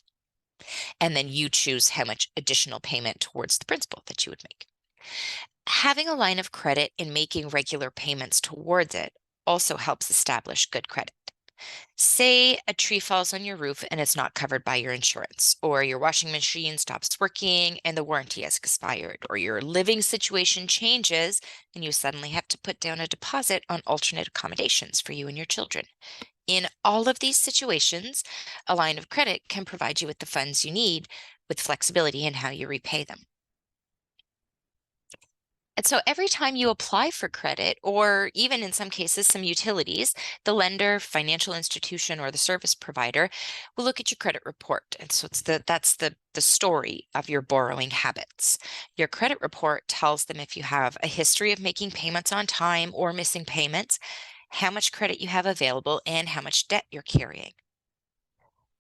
and then you choose how much additional payment towards the principal that you would make. Having a line of credit and making regular payments towards it also helps establish good credit. Say a tree falls on your roof and it's not covered by your insurance, or your washing machine stops working and the warranty has expired, or your living situation changes and you suddenly have to put down a deposit on alternate accommodations for you and your children. In all of these situations, a line of credit can provide you with the funds you need with flexibility in how you repay them. And so every time you apply for credit, or even in some cases, some utilities, the lender, financial institution, or the service provider will look at your credit report. And so that's the story of your borrowing habits. Your credit report tells them if you have a history of making payments on time or missing payments, how much credit you have available, and how much debt you're carrying.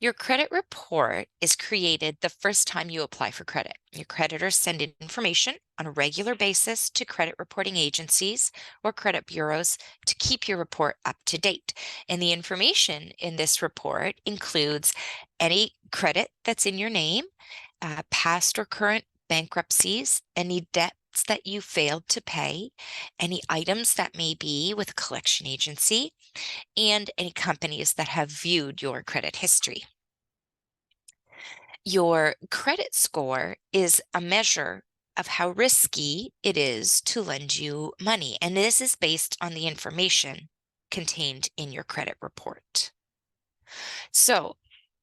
Your credit report is created the first time you apply for credit. Your creditors send in information on a regular basis to credit reporting agencies or credit bureaus to keep your report up to date. And the information in this report includes any credit that's in your name, past or current bankruptcies, any debts that you failed to pay, any items that may be with a collection agency, and any companies that have viewed your credit history. Your credit score is a measure of how risky it is to lend you money, and this is based on the information contained in your credit report. So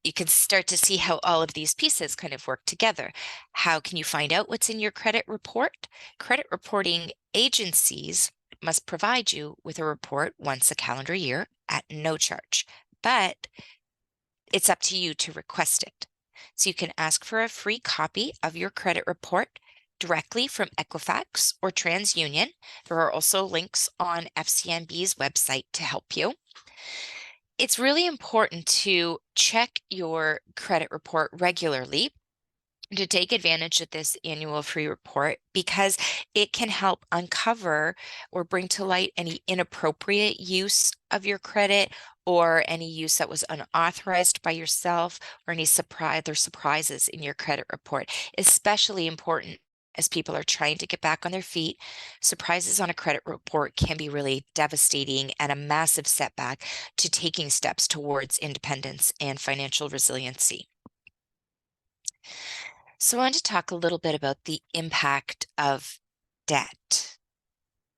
you can start to see how all of these pieces kind of work together. How can you find out what's in your credit report? Credit reporting agencies must provide you with a report once a calendar year at no charge, but it's up to you to request it. So you can ask for a free copy of your credit report directly from Equifax or TransUnion. There are also links on FCNB's website to help you. It's really important to check your credit report regularly to take advantage of this annual free report, because it can help uncover or bring to light any inappropriate use of your credit, or any use that was unauthorized by yourself, or any surprises in your credit report. Especially important as people are trying to get back on their feet. Surprises on a credit report can be really devastating and a massive setback to taking steps towards independence and financial resiliency. So I want to talk a little bit about the impact of debt.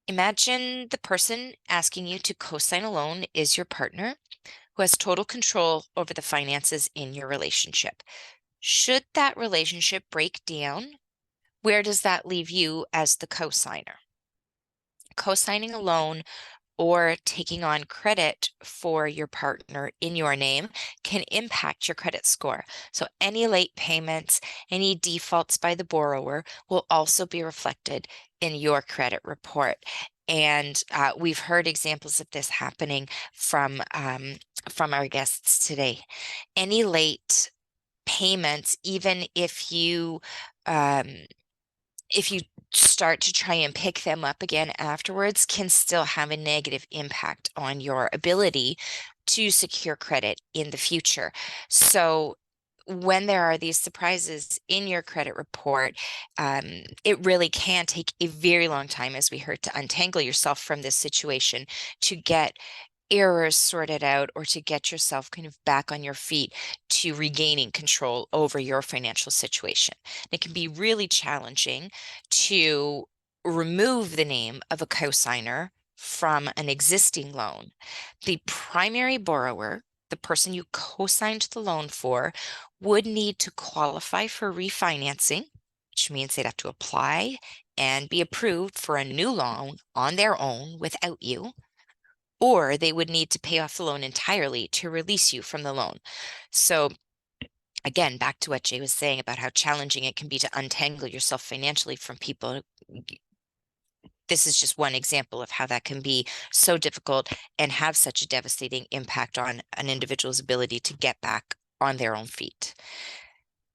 Imagine the person asking you to co-sign a loan is your partner who has total control over the finances in your relationship. Should that relationship break down, where does that leave you as the co-signer? Co-signing a loan or taking on credit for your partner in your name can impact your credit score. So any late payments, any defaults by the borrower will also be reflected in your credit report. And we've heard examples of this happening from our guests today. Any late payments, even if you start to try and pick them up again afterwards, can still have a negative impact on your ability to secure credit in the future. So when there are these surprises in your credit report, it really can take a very long time, as we heard, to untangle yourself from this situation, to get errors sorted out, or to get yourself kind of back on your feet to regaining control over your financial situation. It can be really challenging to remove the name of a cosigner from an existing loan. The primary borrower, the person you co-signed the loan for, would need to qualify for refinancing, which means they'd have to apply and be approved for a new loan on their own without you, or they would need to pay off the loan entirely to release you from the loan. So again, back to what Jay was saying about how challenging it can be to untangle yourself financially from people. This is just one example of how that can be so difficult and have such a devastating impact on an individual's ability to get back on their own feet.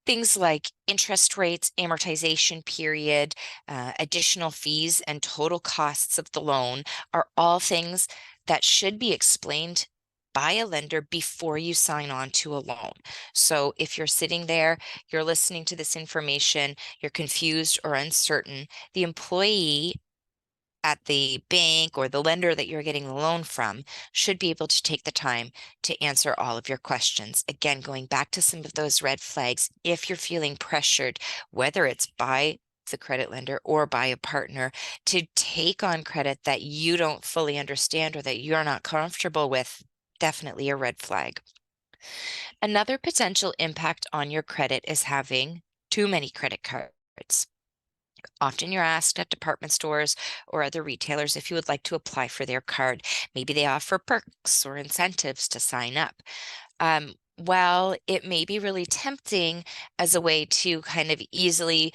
Things like interest rates, amortization period, additional fees, and total costs of the loan are all things that should be explained by a lender before you sign on to a loan. So if you're sitting there, you're listening to this information, you're confused or uncertain, the employee at the bank or the lender that you're getting the loan from should be able to take the time to answer all of your questions. Again, going back to some of those red flags, if you're feeling pressured, whether it's by the credit lender or by a partner, to take on credit that you don't fully understand or that you're not comfortable with, definitely a red flag. Another potential impact on your credit is having too many credit cards. Often you're asked at department stores or other retailers if you would like to apply for their card. Maybe they offer perks or incentives to sign up. While it may be really tempting as a way to kind of easily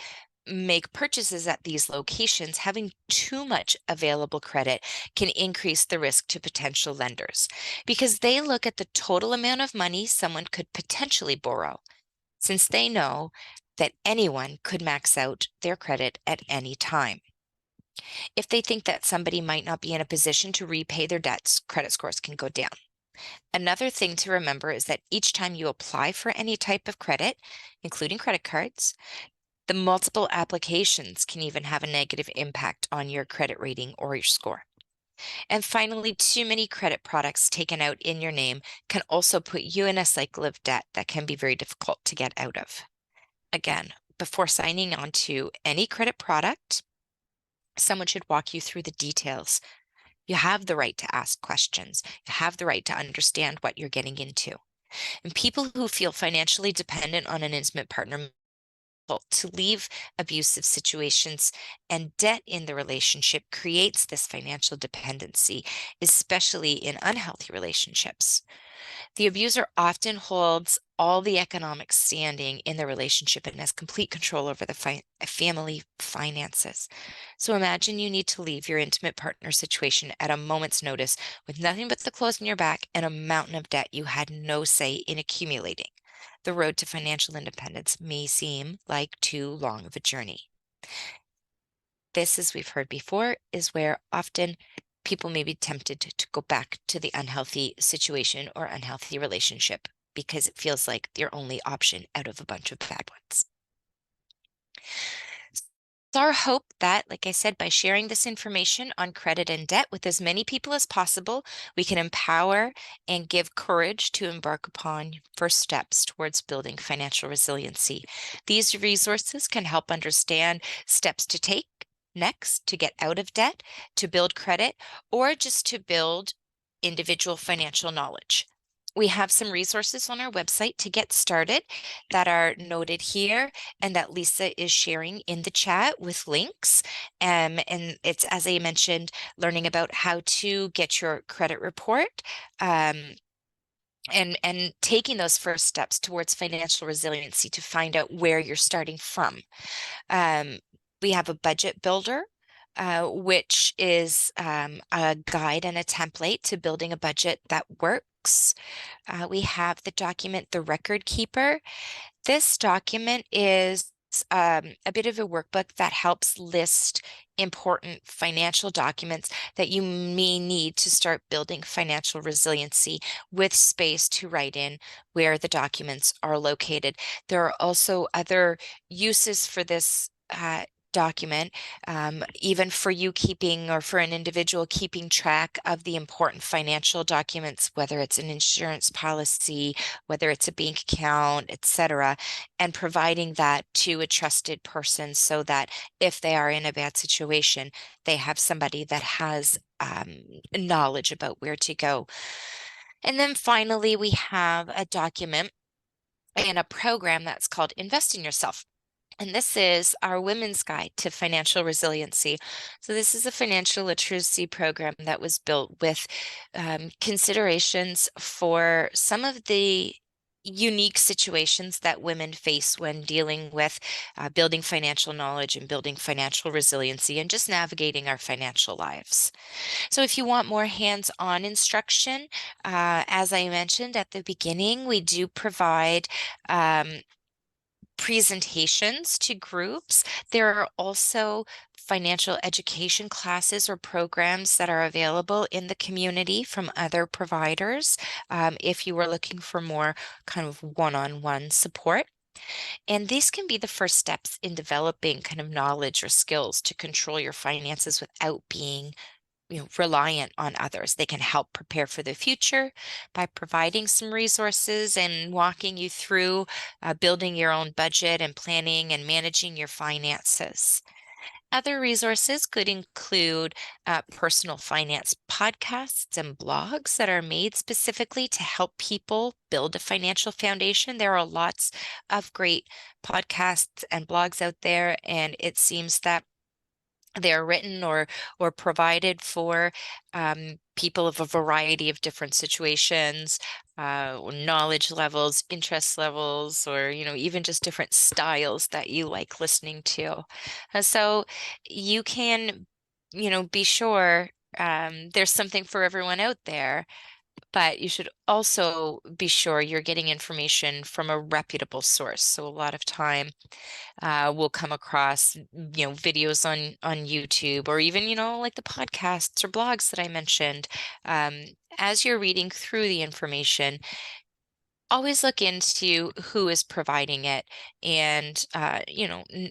make purchases at these locations, having too much available credit can increase the risk to potential lenders because they look at the total amount of money someone could potentially borrow, since they know that anyone could max out their credit at any time. If they think that somebody might not be in a position to repay their debts, credit scores can go down. Another thing to remember is that each time you apply for any type of credit, including credit cards, the multiple applications can even have a negative impact on your credit rating or your score. And finally, too many credit products taken out in your name can also put you in a cycle of debt that can be very difficult to get out of. Again, before signing on to any credit product, someone should walk you through the details. You have the right to ask questions. You have the right to understand what you're getting into. And people who feel financially dependent on an intimate partner to leave abusive situations, and debt in the relationship creates this financial dependency, especially in unhealthy relationships. The abuser often holds all the economic standing in the relationship and has complete control over the family finances. So imagine you need to leave your intimate partner situation at a moment's notice with nothing but the clothes on your back and a mountain of debt you had no say in accumulating. The road to financial independence may seem like too long of a journey. This, as we've heard before, is where often people may be tempted to go back to the unhealthy situation or unhealthy relationship because it feels like their only option out of a bunch of bad ones. It's our hope that, like I said, by sharing this information on credit and debt with as many people as possible, we can empower and give courage to embark upon first steps towards building financial resiliency. These resources can help understand steps to take next to get out of debt, to build credit, or just to build individual financial knowledge. We have some resources on our website to get started that are noted here and that Lisa is sharing in the chat with links. And it's, as I mentioned, learning about how to get your credit report, and taking those first steps towards financial resiliency to find out where you're starting from. We have a budget builder, which is a guide and a template to building a budget that works. We have the document, The Record Keeper. This document is a bit of a workbook that helps list important financial documents that you may need to start building financial resiliency, with space to write in where the documents are located. There are also other uses for this document, even for you keeping, or for an individual keeping track of the important financial documents, whether it's an insurance policy, whether it's a bank account, etc., and providing that to a trusted person so that if they are in a bad situation, they have somebody that has knowledge about where to go. And then finally, we have a document and a program that's called Invest in Yourself. And this is our Women's Guide to Financial Resiliency. So this is a financial literacy program that was built with considerations for some of the unique situations that women face when dealing with building financial knowledge and building financial resiliency and just navigating our financial lives. So if you want more hands-on instruction, as I mentioned at the beginning, we do provide presentations to groups. There are also financial education classes or programs that are available in the community from other providers, if you were looking for more kind of one-on-one support. And these can be the first steps in developing kind of knowledge or skills to control your finances without being reliant on others. They can help prepare for the future by providing some resources and walking you through building your own budget and planning and managing your finances. Other resources could include personal finance podcasts and blogs that are made specifically to help people build a financial foundation. There are lots of great podcasts and blogs out there, and it seems that they're written or provided for people of a variety of different situations, knowledge levels, interest levels, or even just different styles that you like listening to. So you can be sure there's something for everyone out there, but you should also be sure you're getting information from a reputable source. So a lot of time we'll come across videos on YouTube, or even like the podcasts or blogs that I mentioned. As you're reading through the information, always look into who is providing it, and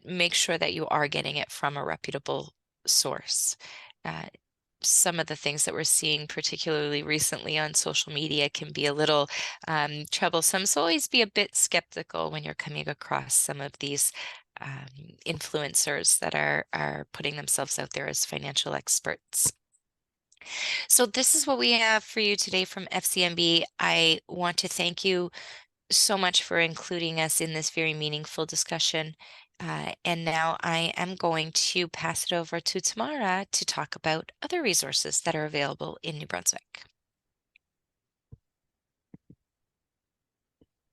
make sure that you are getting it from a reputable source. Some of the things that we're seeing, particularly recently on social media, can be a little troublesome. So always be a bit skeptical when you're coming across some of these influencers that are putting themselves out there as financial experts. So this is what we have for you today from FCNB. I want to thank you so much for including us in this very meaningful discussion. And now I am going to pass it over to Tamara to talk about other resources that are available in New Brunswick.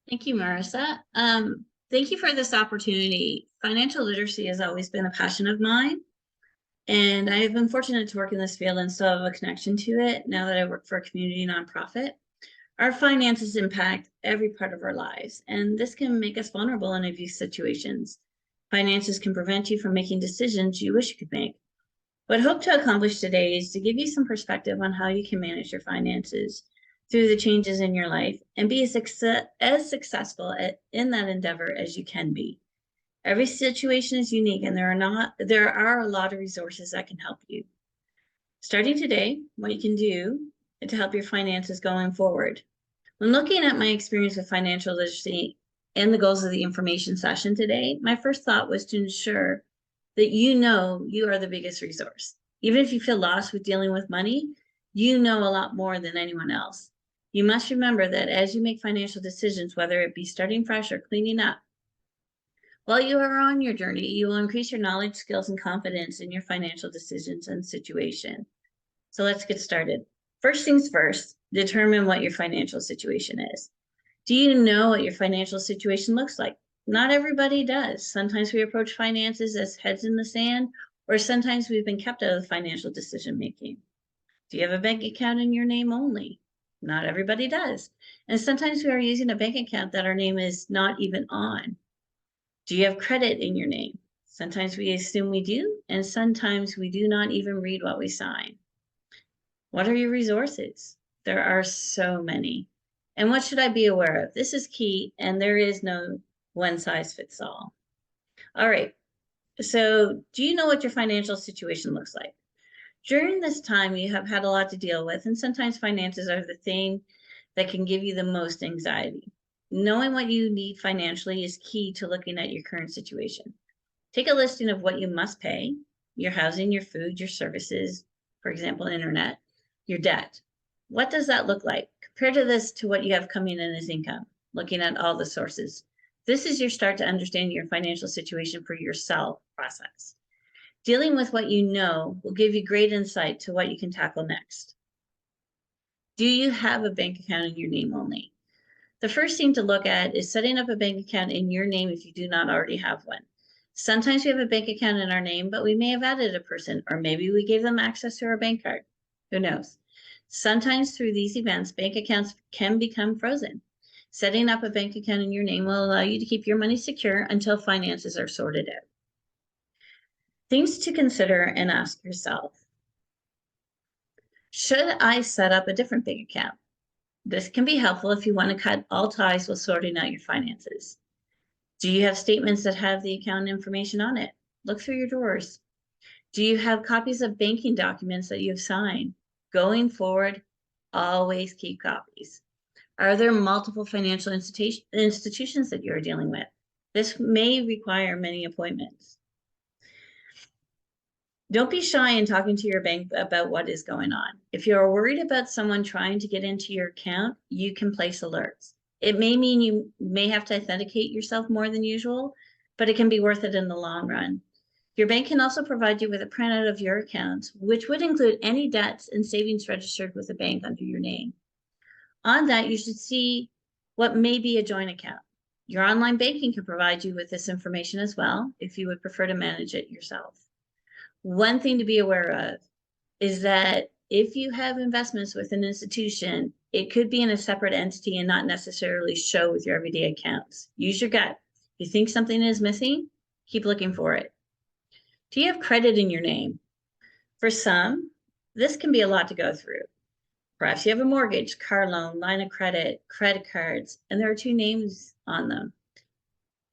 Thank you, Marissa. Thank you for this opportunity. Financial literacy has always been a passion of mine, and I have been fortunate to work in this field and still have a connection to it now that I work for a community nonprofit. Our finances impact every part of our lives, and this can make us vulnerable in abuse situations. Finances can prevent you from making decisions you wish you could make. What I hope to accomplish today is to give you some perspective on how you can manage your finances through the changes in your life and be as successful in that endeavor as you can be. Every situation is unique, and there are a lot of resources that can help you. Starting today, what you can do to help your finances going forward. When looking at my experience with financial literacy and the goals of the information session today, my first thought was to ensure that you are the biggest resource. Even if you feel lost with dealing with money, you know a lot more than anyone else. You must remember that as you make financial decisions, whether it be starting fresh or cleaning up, while you are on your journey, you will increase your knowledge, skills, and confidence in your financial decisions and situation. So let's get started. First things first, determine what your financial situation is. Do you know what your financial situation looks like? Not everybody does. Sometimes we approach finances as heads in the sand, or sometimes we've been kept out of financial decision making. Do you have a bank account in your name only? Not everybody does. And sometimes we are using a bank account that our name is not even on. Do you have credit in your name? Sometimes we assume we do, and sometimes we do not even read what we sign. What are your resources? There are so many. And what should I be aware of? This is key, and there is no one size fits all. All right, so do you know what your financial situation looks like? During this time, you have had a lot to deal with, and sometimes finances are the thing that can give you the most anxiety. Knowing what you need financially is key to looking at your current situation. Take a listing of what you must pay, your housing, your food, your services, for example, internet, your debt. What does that look like? Compare this to what you have coming in as income, looking at all the sources. This is your start to understand your financial situation for yourself process. Dealing with what you know will give you great insight to what you can tackle next. Do you have a bank account in your name only? The first thing to look at is setting up a bank account in your name if you do not already have one. Sometimes we have a bank account in our name, but we may have added a person, or maybe we gave them access to our bank card. Who knows? Sometimes through these events, bank accounts can become frozen. Setting up a bank account in your name will allow you to keep your money secure until finances are sorted out. Things to consider and ask yourself. Should I set up a different bank account? This can be helpful if you want to cut all ties with sorting out your finances. Do you have statements that have the account information on it? Look through your drawers. Do you have copies of banking documents that you've signed? Going forward, always keep copies. Are there multiple financial institutions that you're dealing with? This may require many appointments. Don't be shy in talking to your bank about what is going on. If you're worried about someone trying to get into your account, you can place alerts. It may mean you may have to authenticate yourself more than usual, but it can be worth it in the long run. Your bank can also provide you with a printout of your account, which would include any debts and savings registered with the bank under your name. On that, you should see what may be a joint account. Your online banking can provide you with this information as well, if you would prefer to manage it yourself. One thing to be aware of is that if you have investments with an institution, it could be in a separate entity and not necessarily show with your everyday accounts. Use your gut. If you think something is missing, keep looking for it. Do you have credit in your name? For some, this can be a lot to go through. Perhaps you have a mortgage, car loan, line of credit, credit cards, and there are 2 names on them.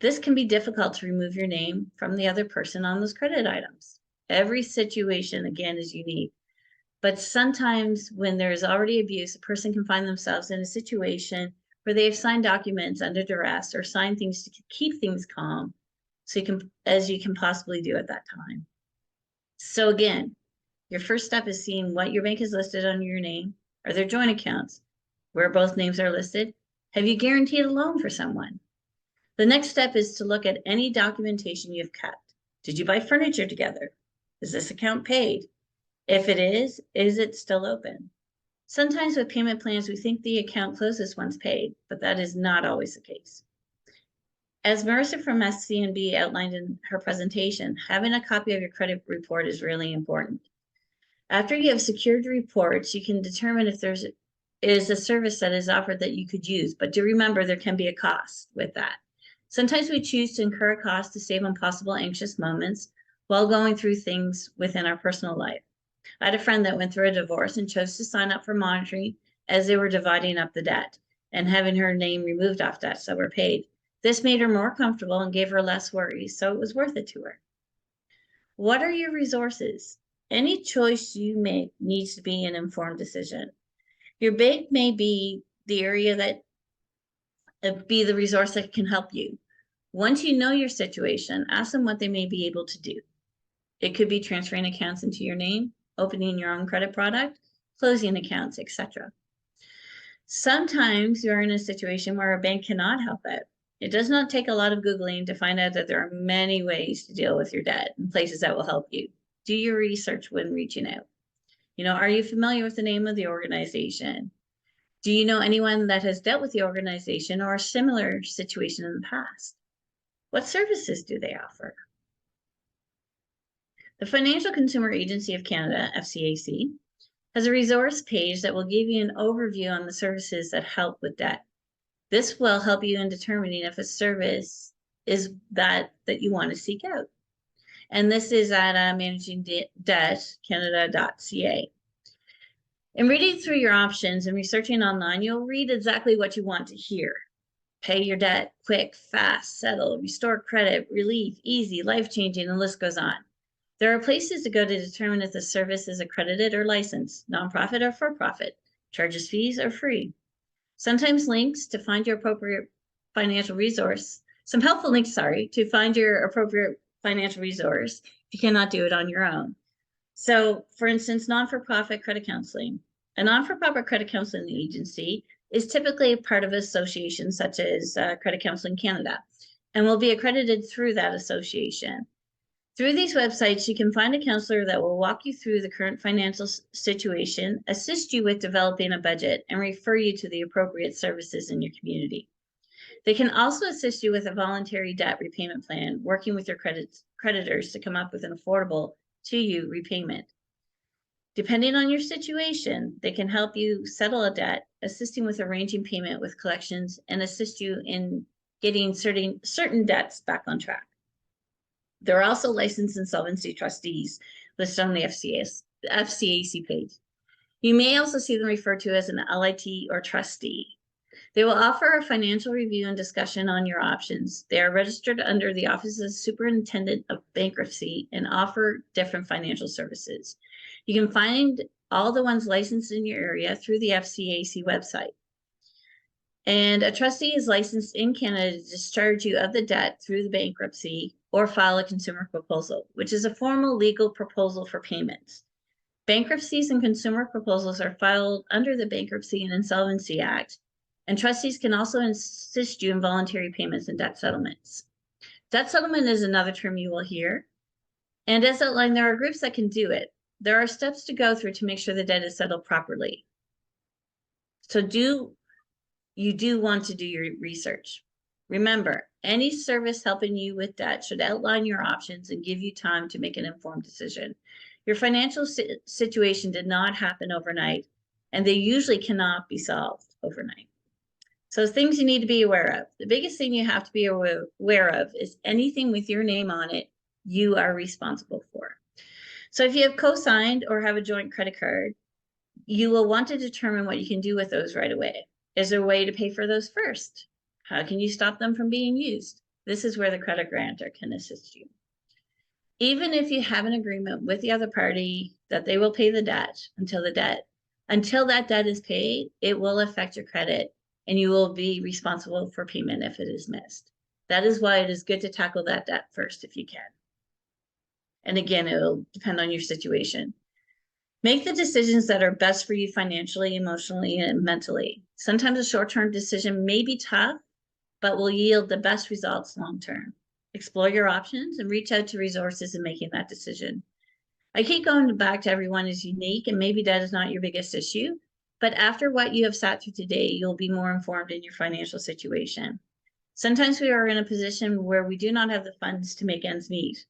This can be difficult to remove your name from the other person on those credit items. Every situation, again, is unique. But sometimes when there's already abuse, a person can find themselves in a situation where they have signed documents under duress or signed things to keep things calm, so as you can possibly do at that time. So again, your first step is seeing what your bank has listed under your name. Are there joint accounts where both names are listed? Have you guaranteed a loan for someone? The next step is to look at any documentation you've kept. Did you buy furniture together? Is this account paid? If it is it still open? Sometimes with payment plans, we think the account closes once paid, but that is not always the case. As Marissa from FCNB outlined in her presentation, having a copy of your credit report is really important. After you have secured reports, you can determine if there is a service that is offered that you could use, but do remember there can be a cost with that. Sometimes we choose to incur a cost to save on possible anxious moments while going through things within our personal life. I had a friend that went through a divorce and chose to sign up for monitoring as they were dividing up the debt and having her name removed off debts that were paid. This made her more comfortable and gave her less worries, so it was worth it to her. What are your resources? Any choice you make needs to be an informed decision. Your bank may be the area that be the resource that can help you. Once you know your situation, ask them what they may be able to do. It could be transferring accounts into your name, opening your own credit product, closing accounts, etc. Sometimes you're in a situation where a bank cannot help it. It does not take a lot of Googling to find out that there are many ways to deal with your debt and places that will help you. Do your research when reaching out. Are you familiar with the name of the organization? Do you know anyone that has dealt with the organization or a similar situation in the past? What services do they offer? The Financial Consumer Agency of Canada, FCAC, has a resource page that will give you an overview on the services that help with debt. This will help you in determining if a service is that you want to seek out. And this is at managingdebtcanada.ca. In reading through your options and researching online, you'll read exactly what you want to hear. Pay your debt, quick, fast, settle, restore credit, relief, easy, life-changing, and the list goes on. There are places to go to determine if the service is accredited or licensed, nonprofit or for-profit, charges fees or free. Sometimes links to find your appropriate financial resource, some helpful links, to find your appropriate financial resource if you cannot do it on your own. So, for instance, non-for-profit credit counseling. A non-for-profit credit counseling agency is typically a part of an association such as Credit Counseling Canada and will be accredited through that association. Through these websites, you can find a counselor that will walk you through the current financial situation, assist you with developing a budget, and refer you to the appropriate services in your community. They can also assist you with a voluntary debt repayment plan, working with your creditors to come up with an affordable to you repayment. Depending on your situation, they can help you settle a debt, assisting with arranging payment with collections, and assist you in getting certain debts back on track. There are also licensed insolvency trustees listed on the FCAC page. You may also see them referred to as an LIT or trustee. They will offer a financial review and discussion on your options. They are registered under the Office of Superintendent of Bankruptcy and offer different financial services. You can find all the ones licensed in your area through the FCAC website. And a trustee is licensed in Canada to discharge you of the debt through the bankruptcy or file a consumer proposal, which is a formal legal proposal for payments. Bankruptcies and consumer proposals are filed under the Bankruptcy and Insolvency Act, and trustees can also assist you in voluntary payments and debt settlements. Debt settlement is another term you will hear. And as outlined, there are groups that can do it. There are steps to go through to make sure the debt is settled properly. So you do want to do your research. Remember, any service helping you with debt should outline your options and give you time to make an informed decision. Your financial situation did not happen overnight, and they usually cannot be solved overnight. So things you need to be aware of. The biggest thing you have to be aware of is anything with your name on it, you are responsible for. So if you have co-signed or have a joint credit card, you will want to determine what you can do with those right away. Is there a way to pay for those first? How can you stop them from being used? This is where the credit grantor can assist you. Even if you have an agreement with the other party that they will pay the debt until that debt is paid, it will affect your credit and you will be responsible for payment if it is missed. That is why it is good to tackle that debt first if you can. And again, it will depend on your situation. Make the decisions that are best for you financially, emotionally, and mentally. Sometimes a short-term decision may be tough, but will yield the best results long-term. Explore your options and reach out to resources in making that decision. I keep going back to everyone is unique, and maybe that is not your biggest issue, but after what you have sat through today, you'll be more informed in your financial situation. Sometimes we are in a position where we do not have the funds to make ends meet,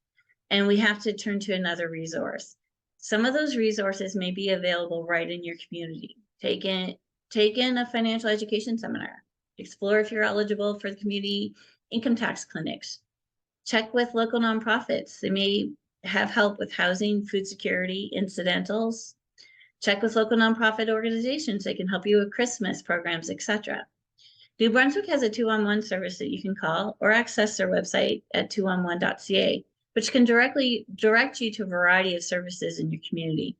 and we have to turn to another resource. Some of those resources may be available right in your community. Take in a financial education seminar. Explore if you're eligible for the community income tax clinics. Check with local nonprofits. They may have help with housing, food security, incidentals. Check with local nonprofit organizations. They can help you with Christmas programs, etc. New Brunswick has a 211 service that you can call or access their website at 211.ca, which can directly direct you to a variety of services in your community.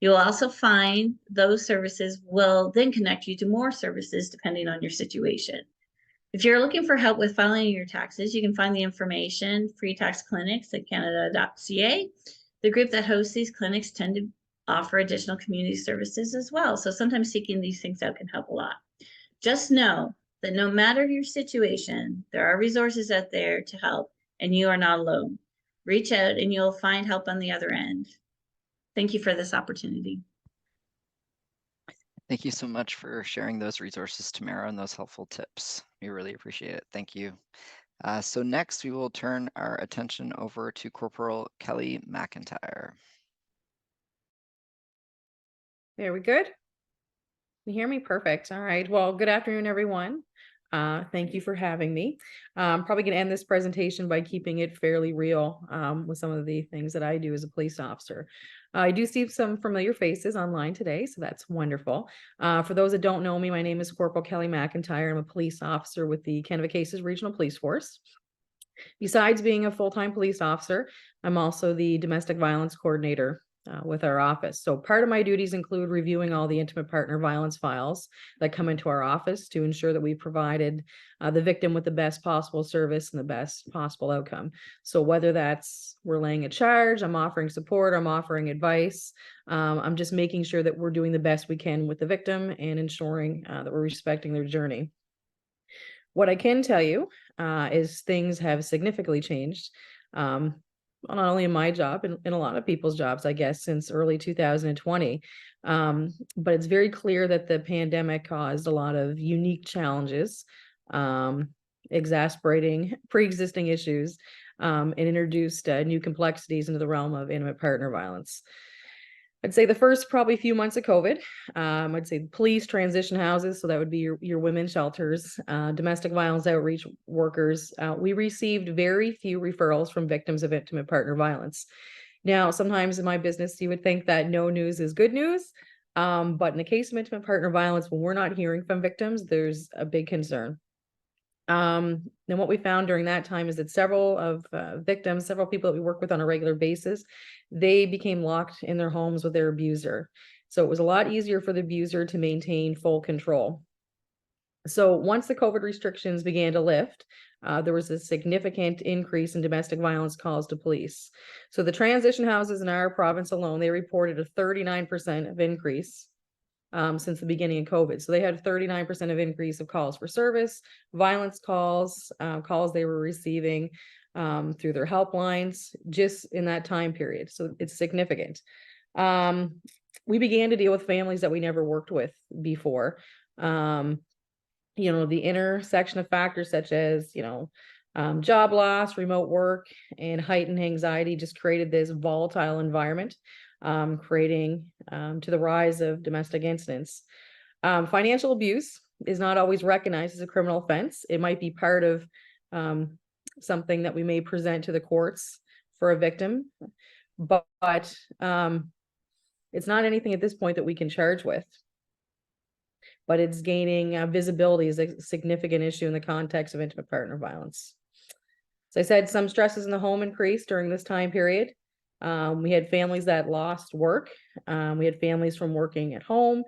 You'll also find those services will then connect you to more services depending on your situation. If you're looking for help with filing your taxes, you can find the information, free tax clinics at canada.ca. The group that hosts these clinics tend to offer additional community services as well. So sometimes seeking these things out can help a lot. Just know that no matter your situation, there are resources out there to help and you are not alone. Reach out and you'll find help on the other end. Thank you for this opportunity. Thank you so much for sharing those resources, Tamara, and those helpful tips. We really appreciate it. Thank you. So next, we will turn our attention over to Corporal Kelly McIntyre. There we good? You hear me? Perfect. All right. Well, good afternoon, everyone. Thank you for having me. I'm probably going to end this presentation by keeping it fairly real with some of the things that I do as a police officer. I do see some familiar faces online today, so that's wonderful. For those that don't know me, my name is Corporal Kelly McIntyre. I'm a police officer with the Canada Cases Regional Police Force. Besides being a full-time police officer, I'm also the domestic violence coordinator with our office. So part of my duties include reviewing all the intimate partner violence files that come into our office to ensure that we provided the victim with the best possible service and the best possible outcome. So whether that's we're laying a charge, I'm offering support, I'm offering advice, I'm just making sure that we're doing the best we can with the victim and ensuring that we're respecting their journey. What I can tell you is things have significantly changed. Not only in my job, in a lot of people's jobs, I guess, since early 2020. But it's very clear that the pandemic caused a lot of unique challenges, exasperating pre-existing issues, and introduced new complexities into the realm of intimate partner violence. I'd say the first probably few months of COVID, I'd say police, transition houses, so that would be your women's shelters, domestic violence outreach workers. We received very few referrals from victims of intimate partner violence. Now, sometimes in my business, you would think that no news is good news, but in the case of intimate partner violence, when we're not hearing from victims, there's a big concern. Then what we found during that time is that several of victims, several people that we work with on a regular basis, they became locked in their homes with their abuser. So it was a lot easier for the abuser to maintain full control. So once the COVID restrictions began to lift, there was a significant increase in domestic violence calls to police. So the transition houses in our province alone, they reported a 39% of increase since the beginning of COVID. So they had 39% of increase of calls for service, violence calls, calls they were receiving through their helplines just in that time period. So it's significant. We began to deal with families that we never worked with before. You know, the intersection of factors such as, you know, job loss, remote work, and heightened anxiety just created this volatile environment, creating to the rise of domestic incidents. Financial abuse is not always recognized as a criminal offense. It might be part of something that we may present to the courts for a victim, but it's not anything at this point that we can charge with. But it's gaining visibility as a significant issue in the context of intimate partner violence. As I said, some stresses in the home increased during this time period. We had families that lost work. We had families from working at home.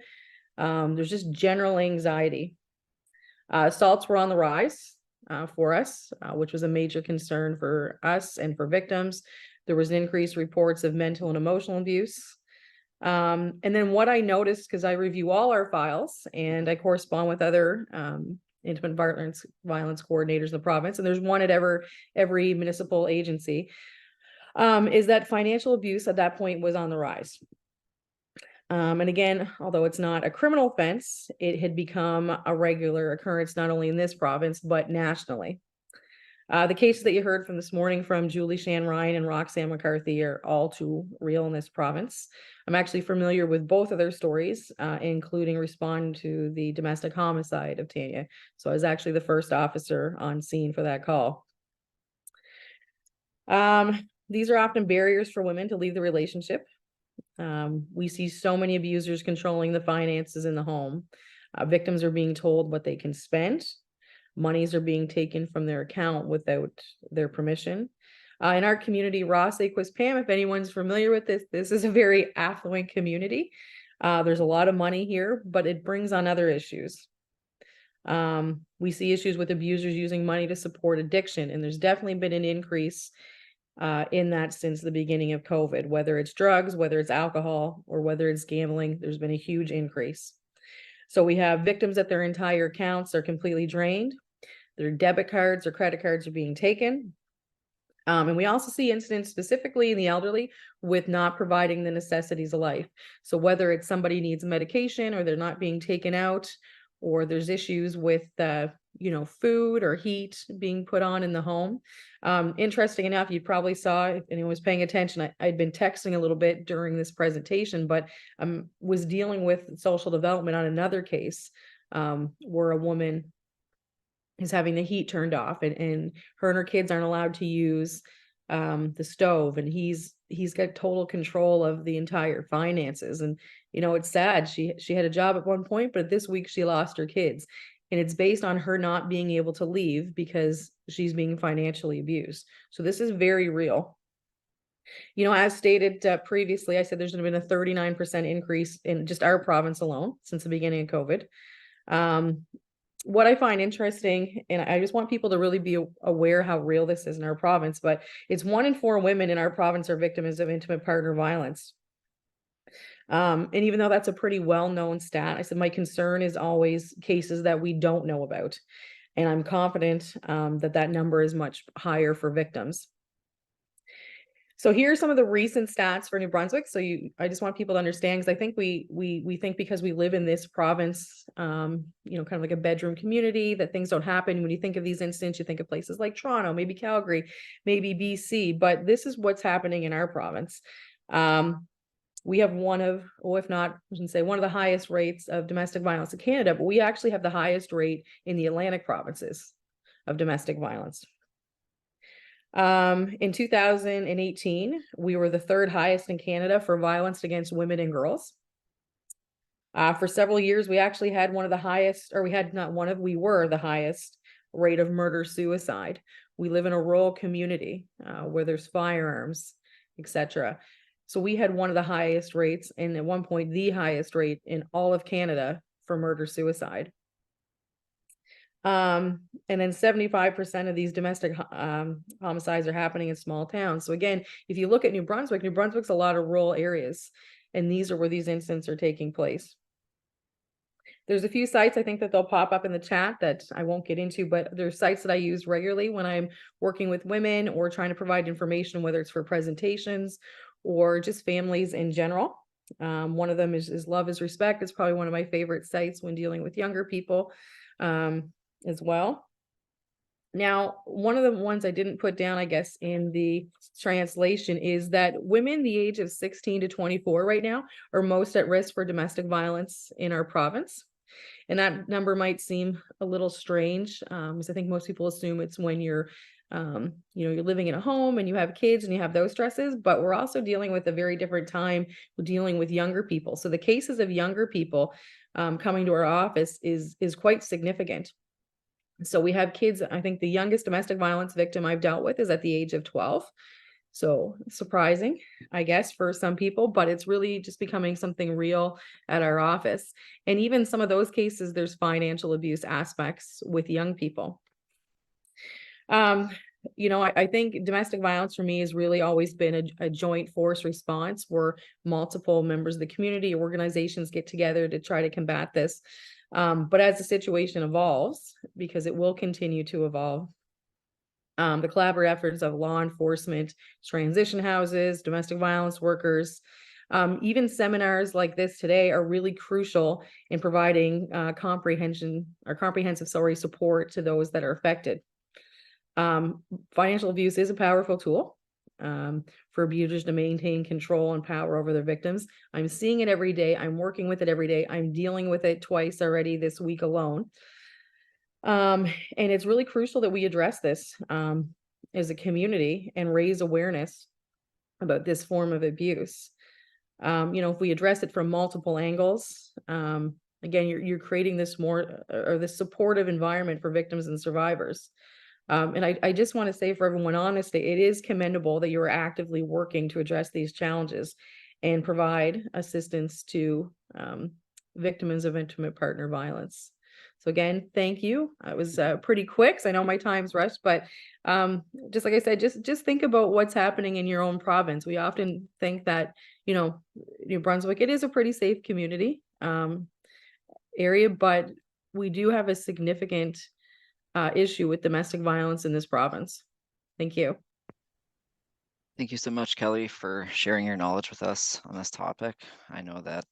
There's just general anxiety. Assaults were on the rise for us, which was a major concern for us and for victims. There was increased reports of mental and emotional abuse. And then what I noticed, because I review all our files and I correspond with other intimate violence coordinators in the province, and there's one at every municipal agency, is that financial abuse at that point was on the rise. And again, although it's not a criminal offense, it had become a regular occurrence, not only in this province, but nationally. The cases that you heard from this morning from Julie Shan Ryan and Roxanne McCarthy are all too real in this province. I'm actually familiar with both of their stories, including responding to the domestic homicide of Tanya. So I was actually the first officer on scene for that call. These are often barriers for women to leave the relationship. We see so many abusers controlling the finances in the home. Victims are being told what they can spend. Monies are being taken from their account without their permission. In our community, Ross, Pam, if anyone's familiar with this, this is a very affluent community. There's a lot of money here, but it brings on other issues. We see issues with abusers using money to support addiction, and there's definitely been an increase in that since the beginning of COVID, whether it's drugs, whether it's alcohol, or whether it's gambling, there's been a huge increase. So we have victims that their entire accounts are completely drained. Their debit cards or credit cards are being taken. And we also see incidents specifically in the elderly with not providing the necessities of life. So whether it's somebody needs medication or they're not being taken out, or there's issues with you know, food or heat being put on in the home. Interesting enough, you probably saw, if anyone was paying attention, I'd been texting a little bit during this presentation, but I was dealing with social development on another case where a woman is having the heat turned off, and her kids aren't allowed to use the stove, and he's got total control of the entire finances. And you know, it's sad. She had a job at one point, but this week she lost her kids, and it's based on her not being able to leave because she's being financially abused. So this is very real. You know, as stated previously, I said there's been a 39% increase in just our province alone since the beginning of COVID. What I find interesting, and I just want people to really be aware how real this is in our province, but it's 1 in 4 women in our province are victims of intimate partner violence. And even though that's a pretty well-known stat, I said my concern is always cases that we don't know about. And I'm confident that that number is much higher for victims. So here are some of the recent stats for New Brunswick. So I just want people to understand, because I think we think because we live in this province, you know, kind of like a bedroom community, that things don't happen. When you think of these incidents, you think of places like Toronto, maybe Calgary, maybe BC, but this is what's happening in our province. We have one of, or if not, I shouldn't say one of the highest rates of domestic violence in Canada, but we actually have the highest rate in the Atlantic provinces of domestic violence. In 2018, we were the 3rd highest in Canada for violence against women and girls. For several years, we actually had one of the highest, or we were the highest rate of murder-suicide. We live in a rural community where there's firearms, etc. So we had one of the highest rates, and at one point, the highest rate in all of Canada for murder-suicide. And then 75% of these domestic homicides are happening in small towns. So again, if you look at New Brunswick's a lot of rural areas, and these are where these incidents are taking place. There's a few sites I think that they'll pop up in the chat that I won't get into, but there's sites that I use regularly when I'm working with women or trying to provide information, whether it's for presentations or just families in general. One of them is Love is Respect. It's probably one of my favorite sites when dealing with younger people as well. Now, one of the ones I didn't put down, I guess, in the translation is that women the age of 16 to 24 right now are most at risk for domestic violence in our province. And that number might seem a little strange, because I think most people assume it's when you're, you're living in a home and you have kids and you have those stresses, but we're also dealing with a very different time. We're dealing with younger people. So the cases of younger people coming to our office is quite significant. So we have kids, I think the youngest domestic violence victim I've dealt with is at the age of 12. So surprising, I guess, for some people, but it's really just becoming something real at our office. And even some of those cases, there's financial abuse aspects with young people. I think domestic violence for me has really always been a joint force response where multiple members of the community, organizations get together to try to combat this. But as the situation evolves, because it will continue to evolve, the collaborative efforts of law enforcement, transition houses, domestic violence workers, even seminars like this today are really crucial in providing comprehensive support to those that are affected. Financial abuse is a powerful tool for abusers to maintain control and power over their victims. I'm seeing it every day. I'm working with it every day. I'm dealing with it twice already this week alone. And it's really crucial that we address this as a community and raise awareness about this form of abuse. If we address it from multiple angles, again, you're creating this more or this supportive environment for victims and survivors. And I just want to say for everyone honest, it is commendable that you're actively working to address these challenges and provide assistance to victims of intimate partner violence. So again, thank you. It was pretty quick. So I know my time's rushed, but just like I said, just think about what's happening in your own province. We often think that, New Brunswick, it is a pretty safe community area, but we do have a significant issue with domestic violence in this province. Thank you. Thank you so much, Kelly, for sharing your knowledge with us on this topic. I know that,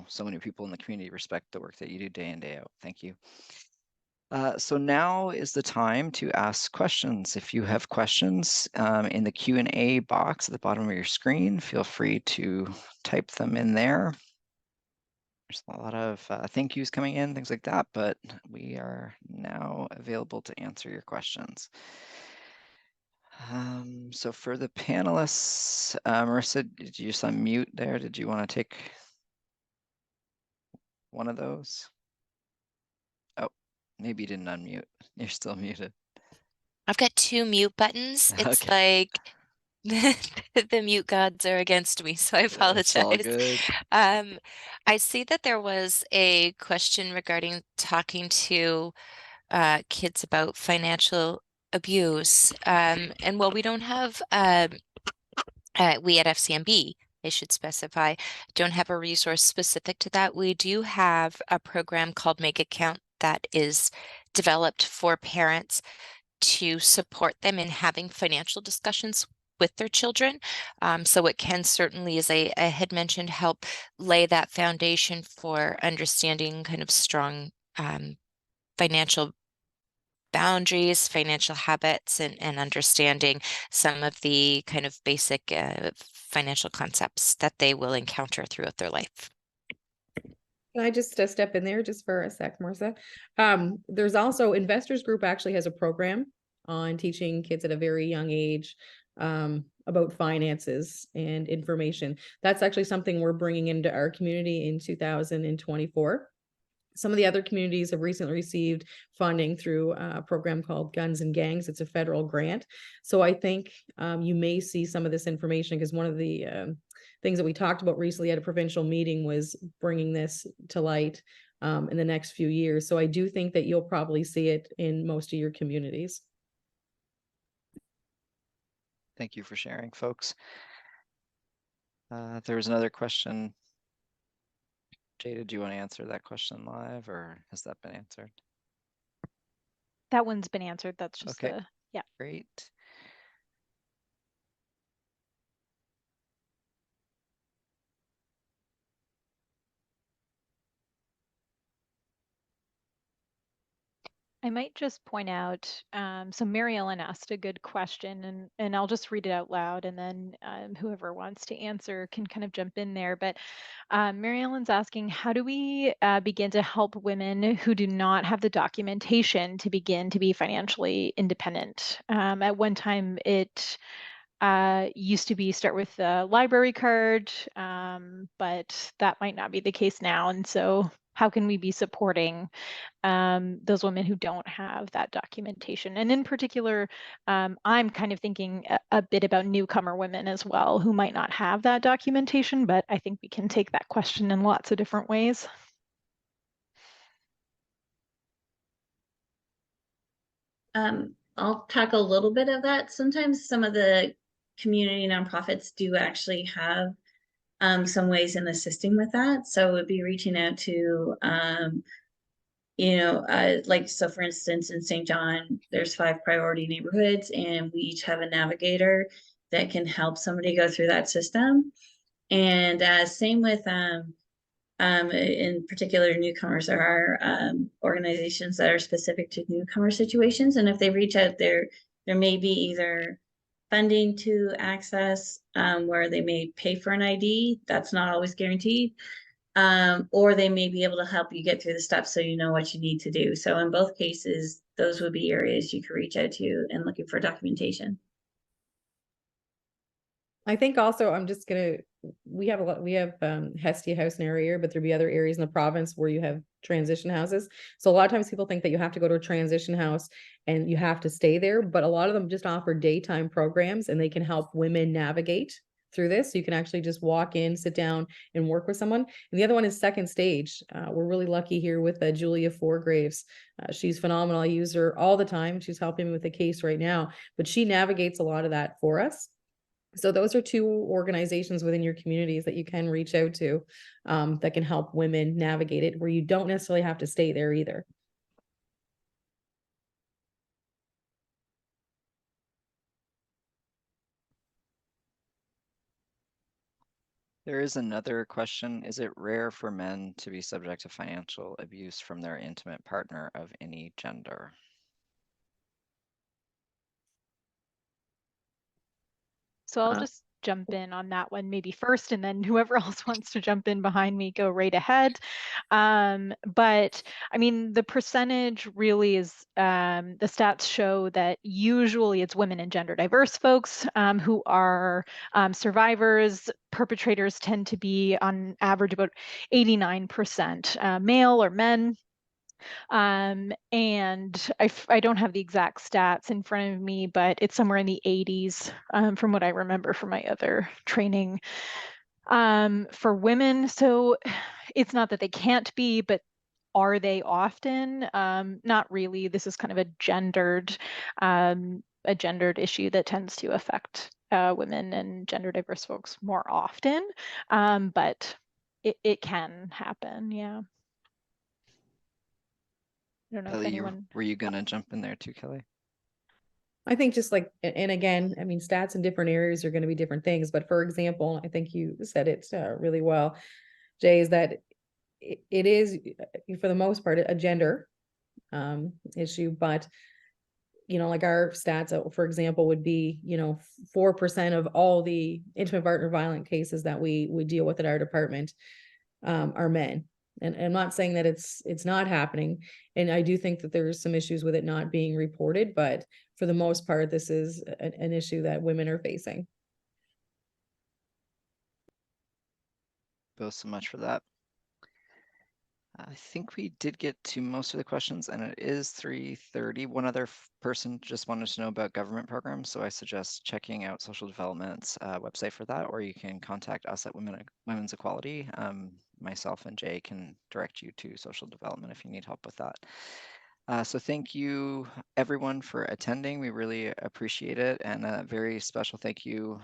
so many people in the community respect the work that you do day in, day out. Thank you. So now is the time to ask questions. If you have questions in the Q&A box at the bottom of your screen, feel free to type them in there. There's a lot of thank yous coming in, things like that, but we are now available to answer your questions. So for the panelists, Marissa, did you just unmute there? Did you want to take one of those? Oh, maybe you didn't unmute. You're still muted. I've got two mute buttons. It's Okay. like the mute gods are against me, so I apologize. It's all good. I see that there was a question regarding talking to kids about financial abuse. And while we don't have, we at FCNB, I should specify, don't have a resource specific to that, we do have a program called Make It Count that is developed for parents to support them in having financial discussions with their children. So it can certainly, as I had mentioned, help lay that foundation for understanding kind of strong financial boundaries, financial habits, and understanding some of the kind of basic financial concepts that they will encounter throughout their life. Can I just step in there just for a sec, Marissa? There's also Investors Group actually has a program on teaching kids at a very young age about finances and information. That's actually something we're bringing into our community in 2024. Some of the other communities have recently received funding through a program called Guns and Gangs. It's a federal grant. So I think you may see some of this information because one of the things that we talked about recently at a provincial meeting was bringing this to light in the next few years. So I do think that you'll probably see it in most of your communities. Thank you for sharing, folks. There was another question. Jada, do you want to answer that question live, or has that been answered? That one's been answered. That's just okay. Yeah. Great. I might just point out, so Mary Ellen asked a good question, and I'll just read it out loud, and then whoever wants to answer can kind of jump in there. But Mary Ellen's asking, how do we begin to help women who do not have the documentation to begin to be financially independent? At one time, it used to be start with a library card, but that might not be the case now. And so how can we be supporting those women who don't have that documentation? And in particular, I'm kind of thinking a bit about newcomer women as well, who might not have that documentation, but I think we can take that question in lots of different ways. I'll tackle a little bit of that. Sometimes some of the community nonprofits do actually have some ways in assisting with that. So it would be reaching out to, like, so for instance, in St. John, there's 5 priority neighborhoods, and we each have a navigator that can help somebody go through that system. And same with, in particular, newcomers. There are organizations that are specific to newcomer situations, and if they reach out, there may be either funding to access where they may pay for an ID. That's not always guaranteed. Or they may be able to help you get through the steps so you know what you need to do. So in both cases, those would be areas you could reach out to and looking for documentation. I think also we have Hestia House in our area, but there'll be other areas in the province where you have transition houses. So a lot of times people think that you have to go to a transition house and you have to stay there, but a lot of them just offer daytime programs, and they can help women navigate through this. So you can actually just walk in, sit down, and work with someone. And the other one is Second Stage. We're really lucky here with Julia Foregraves. She's phenomenal. I use her all the time. She's helping me with a case right now, but she navigates a lot of that for us. So those are 2 organizations within your communities that you can reach out to that can help women navigate it, where you don't necessarily have to stay there either. There is another question. Is it rare for men to be subject to financial abuse from their intimate partner of any gender? So I'll just jump in on that one maybe first, and then whoever else wants to jump in behind me, go right ahead. But I mean, the percentage really is, the stats show that usually it's women and gender diverse folks who are survivors. Perpetrators tend to be on average about 89% male or men. And I don't have the exact stats in front of me, but it's somewhere in the 80s from what I remember from my other training for women. So it's not that they can't be, but are they often? Not really. This is kind of a gendered issue that tends to affect women and gender diverse folks more often, but it can happen. Yeah. I don't know if anyone. Were you gonna jump in there too, Kelly? I think just like, and again, I mean, stats in different areas are going to be different things. But for example, I think you said it really well, Jay, is that it is, for the most part, a gender issue. But, like our stats, for example, would be, 4% of all the intimate partner violent cases that we deal with at our department are men. And I'm not saying that it's not happening. And I do think that there's some issues with it not being reported, but for the most part, this is an issue that women are facing. Both so much for that. I think we did get to most of the questions, and it is 3:30. One other person just wanted to know about government programs, so I suggest checking out Social Development's website for that, or you can contact us at Women's Equality. myself and Jay can direct you to social development if you need help with that. So thank you everyone for attending. We really appreciate it. And a very special thank you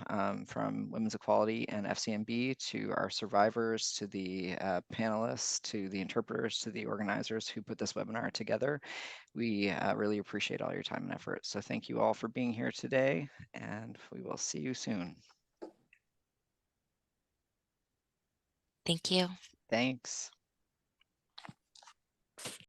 from Women's Equality and FCNB to our survivors, to the panelists, to the interpreters, to the organizers who put this webinar together. We really appreciate all your time and effort. So thank you all for being here today, and we will see you soon. Thank you. Thanks.